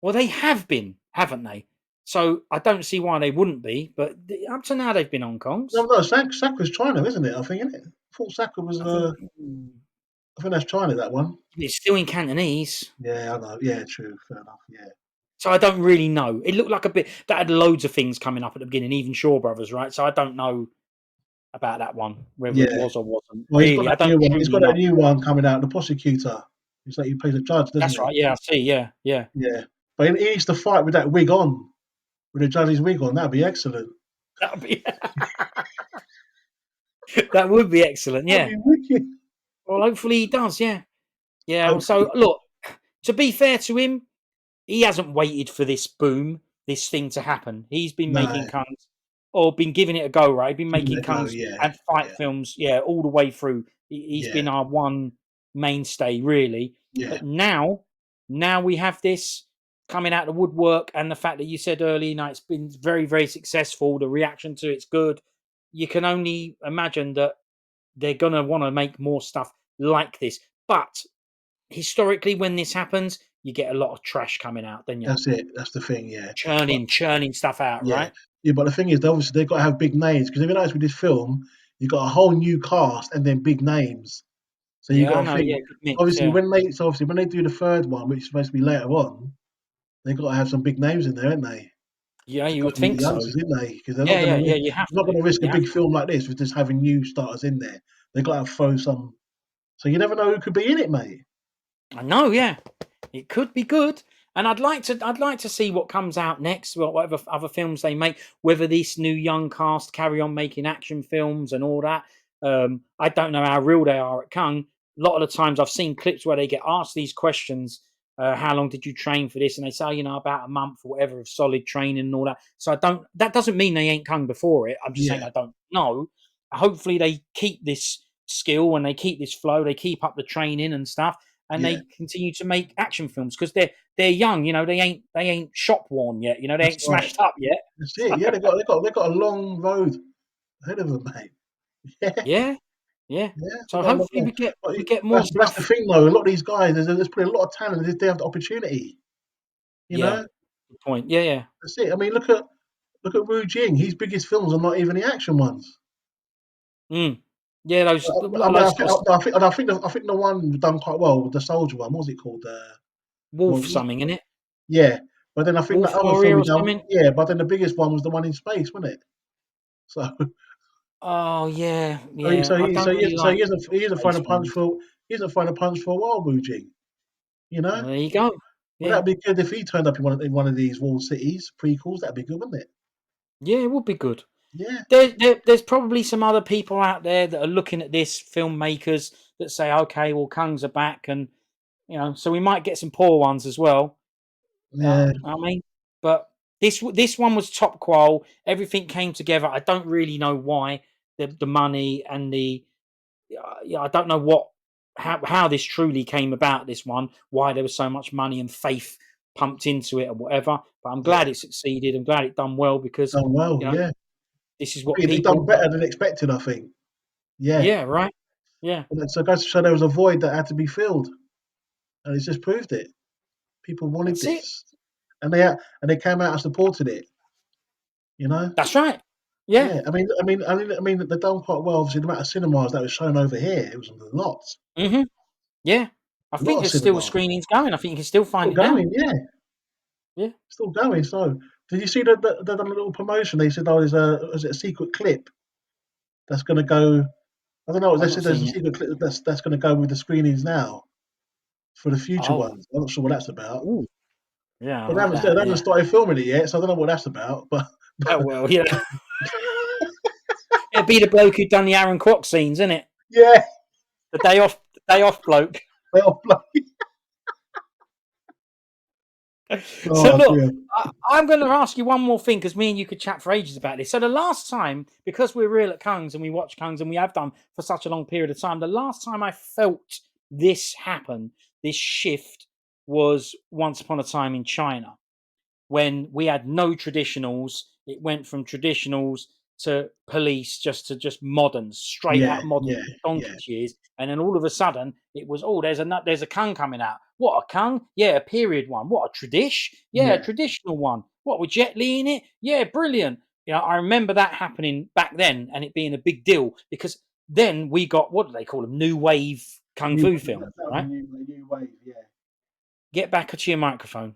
Well, they have been, haven't they? So I don't see why they wouldn't be. But up to now, they've been Hong No, Kongs. no. Sakura's China, isn't it? I think, isn't it? I thought Sakura was. I think I think that's China. That one. it's still in Cantonese. Yeah, I know. Yeah, true. Fair enough. Yeah. So I don't really know. It looked like a bit that had loads of things coming up at the beginning, even Shaw Brothers, right? So I don't know about that one, whether it Yeah. was or wasn't. Well, he's got Really, I that don't new one. He's truly got that know. new one coming out. The prosecutor. He's like he plays a judge, doesn't That's he? right. Yeah, I see. Yeah, yeah. Yeah. But he needs to fight with that wig on, with the judge's wig on. That'd be excellent. That'd be that would be excellent. That'd Yeah. be wicked. Well, hopefully he does. Yeah, yeah. Hopefully. So look, to be fair to him, he hasn't waited for this boom, this thing to happen. He's been No, making Kungs or been giving it a go, right? He's been give it making a go. Kungs Yeah. and fight Yeah. films, yeah, all the way through. He's Yeah. been our one mainstay, really. Yeah. But now we have this coming out of the woodwork, and the fact that you said earlier, it's been very, very successful. The reaction to it's good. You can only imagine that they're gonna want to make more stuff like this. But historically, when this happens, you get a lot of trash coming out, don't you? That's it. That's the thing. Yeah. But Churning stuff out, yeah. right? Yeah. But the thing is, obviously, they've got to have big names because if you notice with this film, you got a whole new cast and then big names. So you Yeah, I got to know. think. Yeah, good mix. Yeah, Obviously when they do the third one, which is supposed to be later on, they've got to have some big names in there, haven't they? yeah, To you go would with the think so. youngsters, didn't they? Because they're not Yeah, going to yeah, yeah. risk. You have They're not to. going to risk a You have big film like this with just having new starters in there. They've got to throw some. So you never know who could be in it, mate. I know. Yeah, it could be good, and I'd like to see what comes out next. Whatever other films they make, whether this new young cast carry on making action films and all that. I don't know how real they are at Kung. A lot of the times I've seen clips where they get asked these questions. How long did you train for this? And they say, about a month or whatever of solid training and all that. So that doesn't mean they ain't Kung before it. I'm just saying Yeah, I don't know. Hopefully they keep this skill and they keep this flow. They keep up the training and stuff, and yeah, they continue to make action films because they're young. They ain't shop worn yet. They that's ain't right. smashed up yet. That's it. Yeah, they got a long road ahead of them, mate. Yeah, Yeah, yeah. yeah, they So got a long hopefully road. But we get more that's the stuff. thing, though. A lot of these guys, there's probably a lot of talent. They have the opportunity. You Yeah, know, good point. Yeah, yeah. that's it. I mean, look at Wu Jing. His biggest films are not even the action ones. Mm. Yeah, those a I lot of mean, those sort of I think the one done quite well, the soldier one. What was it called? What wolf was something in it. Yeah, but then I think the Wolf other film warrior he or done. something. Yeah, but then the biggest one was the one in space, wasn't it? So, Oh yeah, yeah. I don't really so like he isn't throwing space a punch ones. for he isn't throwing a punch for a while, Wu Jing. You know, Well, there you go. well Yeah, that'd be good if he turned up in one of these walled cities prequels. That'd be good, wouldn't it? yeah. It would be good. Yeah, There's probably some other people out there that are looking at this, filmmakers that say, okay, well, Kungs are back, and so we might get some poor ones as well. yeah, I mean, but this one was top qual. Everything came together. I don't really know why the money and I don't know how this truly came about. This one, why there was so much money and faith pumped into it or whatever. But I'm yeah. glad it succeeded. I'm glad it done well because Done well. you know Yeah, this is I what think he done people. better than expected. I think. Yeah, Yeah, right. Yeah, and so it goes to show there was a void that had to be filled, and it's just proved it. People wanted that's it. this, and they came out and supported it. You know. That's right. Yeah. Yeah, I mean, they've done quite well. Obviously, the amount of cinemas that was shown over here, it was Hmm. Yeah. I a lot think of there's still cinemas screenings going. I think you can still still find it now. going. Yeah, Yeah. still going. So, did you see that they done a little promotion? They said, "Oh, is it a secret clip that's going to go?" I don't know. They I've not said there's a seen it. secret clip that's going to go with the screenings now for the future Oh. ones. I'm not sure what that's about. Ooh. Yeah, I But like that. they haven't Yeah. started filming it yet, so I don't know what that's about. Oh well. Yeah. It'd be the bloke who done the Aaron Kwok scenes, isn't it? Yeah, The day off bloke. they are So Oh, look, dear. I'm going to ask you one more thing because me and you could chat for ages about this. So the last time, because we're real at Kungs and we watch Kungs and we have done for such a long period of time, the last time I felt this happen, this shift, was Once Upon a Time in China, when we had no traditionals. It went from traditionals to police, just moderns, straight Yeah, out moderns yeah, for yeah, donkey's years. And then all of a sudden it was, oh, there's a Kung coming out. What, a Kung? Yeah, a period one. What, a tradish? Yeah, a yeah. traditional one. What, with Jet Li in it? Yeah, brilliant. You know, I remember that happening back then and it being a big deal because then we got, what do they call them? New wave kung New, fu that film, was a right? new wave. Yeah. Get back to your microphone.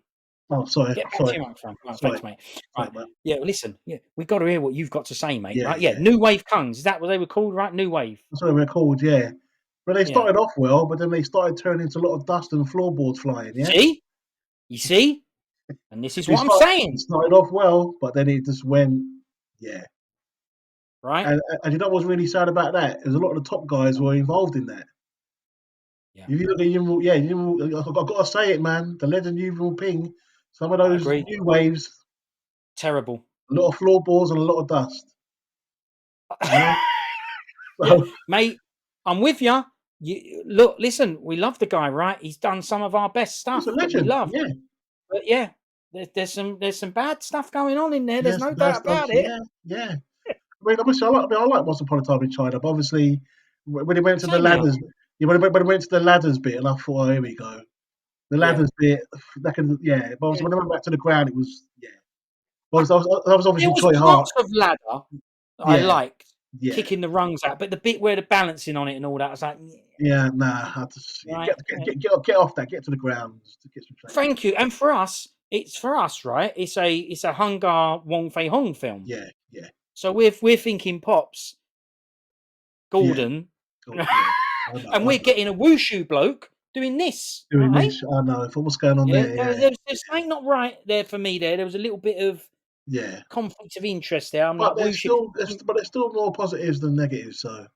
Oh, sorry, Get back to sorry, your microphone. Right, sorry, thanks, mate. sorry, Right. mate. Yeah, well, listen. Yeah, we've got to hear what you've got to say, mate. Yeah, Right. Yeah. yeah. New Wave Kungs. Is that what they were called, right? New Wave. That's what they're called. Yeah. But they Yeah. started off well, but then they started turning into a lot of dust and floorboards flying. Yeah. See? You see? And this is It what I'm started, saying. it started off well, but then it just went. Yeah. Right? And you know what's really sad about that? Is a lot of the top guys were involved in that. Yeah. If you look at I've got to say it, man. The legend Yuen Ping, some of I those agree. new waves, Terrible. a lot of floorboards and a lot of dust. You know. Yeah. So Mate, I'm with you. You look, listen, we love the guy, right? He's done some of our best he's a stuff that we legend. love. Yeah. But yeah, there's some bad stuff going on in there. There's Yes, no bad doubt stuff. about it. Yeah. Yeah. I mean, obviously, I like Once Upon a Time in China, but obviously, when it went to the Same here. ladders, yeah, when it went to the ladders bit, and I thought, oh, here we go, the Yeah. ladders bit. That can, yeah. But obviously, Yeah. when I went back to the ground, it was, yeah. That was There obviously was Troy Hart. parts of ladder I Yeah, liked, yeah, kicking the rungs out, but the bit where the balancing on it and all that, I was like, "Yeah, yeah. Nah, I just yeah, right." get off that, get to the ground, just to get some training. Thank you. And for us, it's for us, right? It's a Hungar Wong Fei Hong film, Yeah, yeah, so we're thinking pops yeah. Gordon, Oh, yeah. and I we're know. getting a wushu bloke doing this, Doing right? this, I know. For what's going on Yeah, there, yeah, there's something not right there for me. There was a little bit of yeah. conflict of interest there. I'm But like wushu. there's still more positives than negatives. So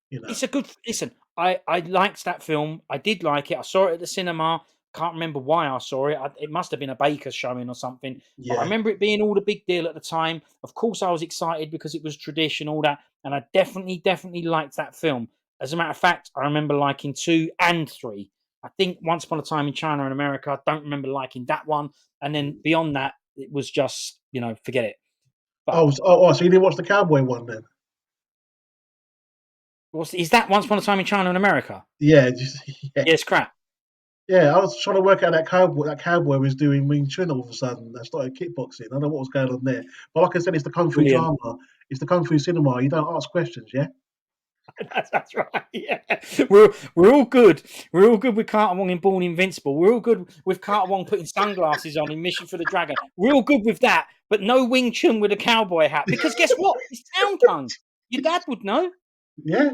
you know, It's a good listen. I liked that film. I did like it. I saw it at the cinema. Can't remember why I saw it. It must have been a Baker showing or something. But I yeah. remember it being all the big deal at the time. Of course, I was excited because it was tradition, all that, and I definitely liked that film. As a matter of fact, I remember liking 2 and 3. I think Once Upon a Time in China and America. I don't remember liking that one. And then beyond that, it was just forget it. But So you didn't watch the cowboy one then? is that Once Upon a Time in China and America? Yeah, yeah, Yeah, it's crap. yeah. I was trying to work out that cowboy. That cowboy was doing Wing Chun all of a sudden. That started kickboxing. I don't know what was going on there. But like I said, it's the kung fu Brilliant. drama. It's the kung fu cinema. You don't ask questions. Yeah. That's right. Yeah, we're all good. We're all good with Carter Wong in Born Invincible. We're all good with Carter Wong putting sunglasses on in Mission for the Dragon. We're all good with that. But no Wing Chun with a cowboy hat because guess what? It's Town Kung. Your dad would know, Yeah.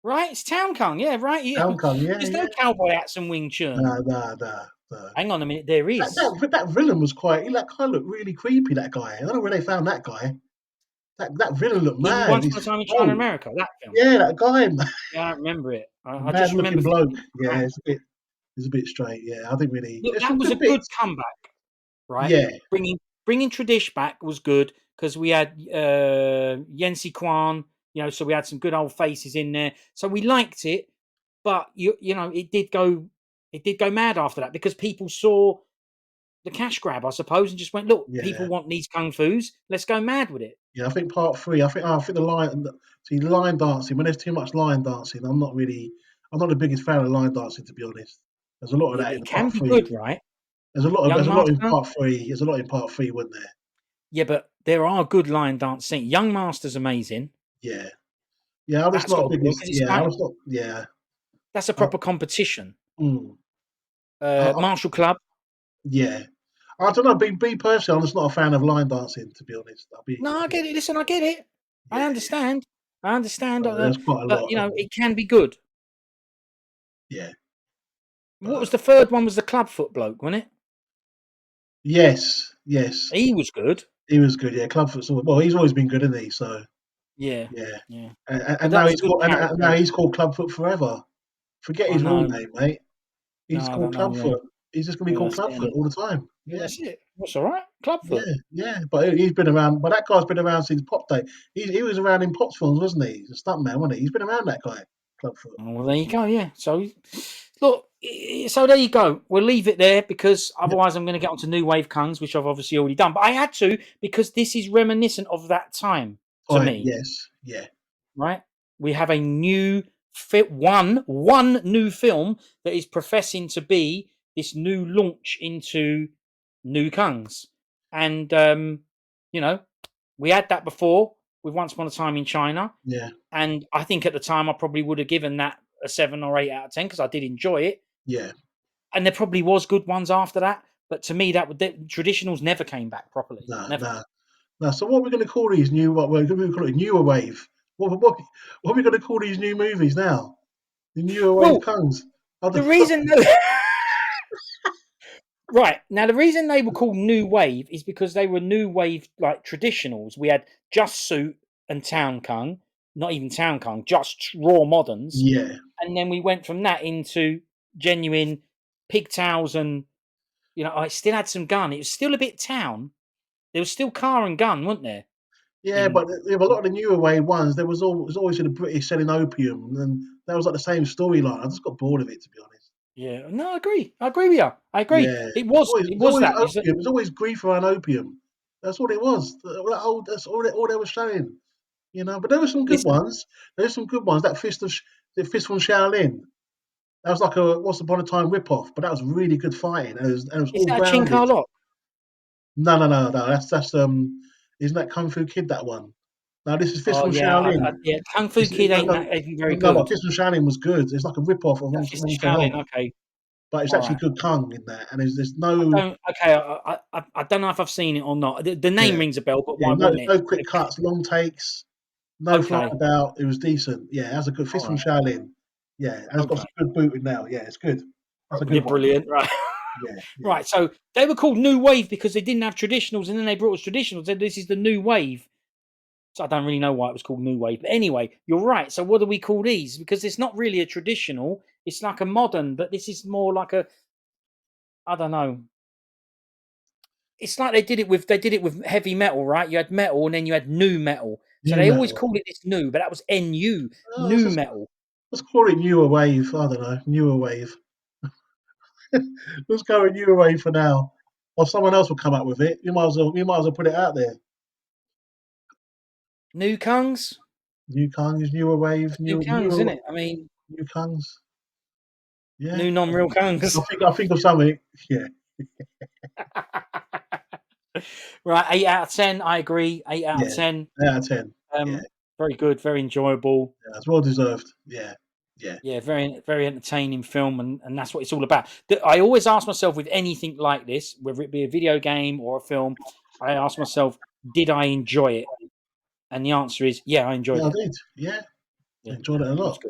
right? It's Town Kung. Yeah, right. Hong Kong. Yeah, There's no yeah. cowboy hats and Wing Chun. Nah, nah, nah, nah. Hang on a minute. There is. That villain was quite. That guy looked really creepy. That guy. I don't know where they found that guy. That villain looked In mad. Once He's Upon a Time in China, oh America. That film. yeah, that guy. Yeah, I don't remember it. I Mad just remember looking bloke. thinking, Yeah, crap. it's a bit straight. Yeah, I didn't really. Look, There's that some was a good good bits. comeback. Right? Yeah, Bringing Tradish back was good because we had Yancy Kwan, so we had some good old faces in there. So we liked it, but it did go mad after that because people saw the cash grab, I suppose, and just went, look, people yeah, want these kung fu's, let's go mad with it. yeah. I think part three. I think the line. See, line dancing. When there's too much line dancing, I'm not really. I'm not the biggest fan of line dancing, to be honest. There's a lot of that in It can part be three. good, right? There's Young a lot in Master, part three. There's a lot in part three, wasn't there? yeah, but there are good line dancing. Young Master's amazing. Yeah, yeah. I'm just That's not got a to be good biggest. because it's Yeah, I like was not. Yeah. that's a Uh, proper competition. mm, I, Martial Club. yeah. I don't know. Be personally, I'm just not a fan of line dancing, to be honest. I'll be. No, I get it. Listen, I get it. I Yeah, understand. I understand. there's quite a But lot. it can be good. Yeah, What was but the third one? Was the clubfoot bloke, wasn't it? yes, yes. He was good. He was good, yeah. Clubfoot's well, he's always been good, isn't he? So Yeah, yeah, yeah. But and that now was a he's good called character. Clubfoot forever. Forget I his real know. name, mate. No, He's I called don't know. Yeah, Clubfoot. he's just going to be called Clubfoot all the time. Yeah, Yeah, that's it. That's all right. Clubfoot. Yeah. But he's been around. But that guy's been around since Pop Day. He was around in Pop's films, wasn't he? He's a stuntman, wasn't he? He's been around, that guy, Clubfoot. Oh, well, there you go. Yeah. So, look. So there you go. We'll leave it there because otherwise I'm going to get onto New Wave Kungs, which I've obviously already done. But I had to because this is reminiscent of that time to me. Yes. Yeah. Right. We have a new one new film that is professing to be this new launch into New Kungs, and we had that before with Once Upon a Time in China. Yeah. And I think at the time I probably would have given that a 7 or 8 out of 10 because I did enjoy it. Yeah. And there probably was good ones after that, but to me, the traditionals never came back properly. Never. No. So what are we going to call these new? What we're going to call it? Newer wave. What are we going to call these new movies now? The newer wave Kungs. The reason. Right. Now, the reason they were called New Wave is because they were New Wave, like traditionals. We had Just Suit and Town Kung, not even Town Kung, just raw moderns. Yeah. And then we went from that into genuine pigtails and, I still had some gun. It was still a bit town. There was still car and gun, wasn't there? Yeah, but a lot of the newer wave ones, there was always the British selling opium, and that was like the same storyline. I just got bored of it, to be honest. Yeah, no, I agree. I agree with you. I agree. Yeah. It was that. Opium. It was always grief around opium. That's what it was. That's all they were showing. But there were some good ones. There's some good ones. That Fist from Shaolin. That was like a Once Upon a Time rip-off, but that was really good fighting. And it was Is all that grounded. Chin Lock? No. That's isn't that Kung Fu Kid, that one? No, this is Fist from Shaolin. Yeah, Kung Fu Kid ain't very good. No, but Fist from Shaolin was good. It's like a rip-off of Fist from Shaolin, okay. But it's actually good Kung in that, and there's no. I don't know if I've seen it or not. The name rings a bell, but why wouldn't it? No quick cuts, long takes, no flying about. It was decent. Yeah, that's a good Fist from Shaolin. Yeah, and it's got some good booting now. Yeah, it's good. That's a good one. Brilliant, right? Yeah. Right. So they were called New Wave because they didn't have traditionals, and then they brought us traditionals. Said this is the New Wave. So I don't really know why it was called New Wave, but anyway, you're right. So what do we call these? Because it's not really a traditional; it's like a modern, but this is more like I don't know. It's like they did it with heavy metal, right? You had metal, and then you had new metal. So they always called it this new, but that was NU, new metal. Let's call it newer wave. I don't know, newer wave. Let's go with newer wave for now, or someone else will come up with it. You might as well put it out there. New Kungs. New Kungs, newer wave, new Kungs, isn't it? I mean, new Kungs. Yeah. New non-real Kungs. I think of something. Yeah. Right, 8 out of 10. I agree. 8 out of 10. 8 out of 10. Very good, very enjoyable. Yeah, it's well deserved. Yeah. Yeah, very, very entertaining film, and that's what it's all about. I always ask myself with anything like this, whether it be a video game or a film, I ask myself, did I enjoy it? And the answer is, yeah, I enjoyed it. I did. Yeah. I enjoyed it a lot.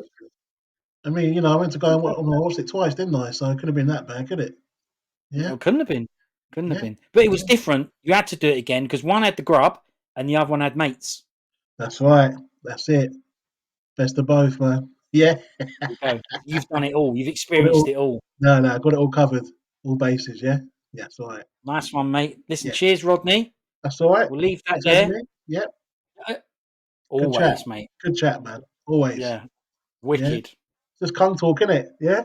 I mean, I went to go and watch it twice, didn't I? So it could have been that bad, could it? Yeah. It couldn't have been. Couldn't have been. But it was different. You had to do it again because one had the grub and the other one had mates. That's right. That's it. Best of both, man. Yeah. Okay. You've done it all. You've experienced it all. No, got it all covered. All bases, yeah? Yeah, that's all right. Nice one, mate. Listen, cheers, Rodney. That's all right. We'll leave that there. Yep. Always, mate. Good chat, man. Always. Yeah. Wicked. Just Kung talk, innit? Yeah?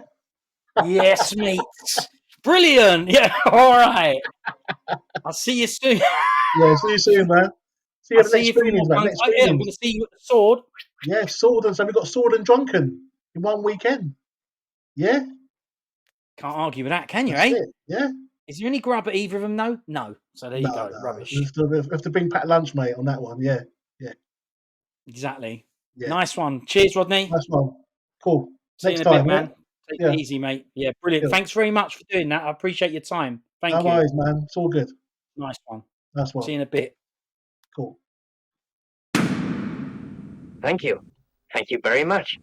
Yes, mate. Brilliant. Yeah. All right. I'll see you soon. Yeah, see you soon, man. See you at the next screenings, man. I'm going to see you with the sword. Yeah, sword. And so we've got sword and drunken in one weekend. Yeah? Can't argue with that, can you, That's it. Yeah. Is there any grub at either of them, though? No. So there you go. No. Rubbish. We have to bring packed lunch, mate, on that one. Yeah. Yeah. Exactly. Yeah. Nice one. Cheers, Rodney. Nice one. Cool. See you in a bit, man. Take it easy, mate. Yeah, brilliant. Good. Thanks very much for doing that. I appreciate your time. Thank you. No worries, man. It's all good. Nice one. Nice one. See you in a bit. Cool. Thank you. Thank you very much.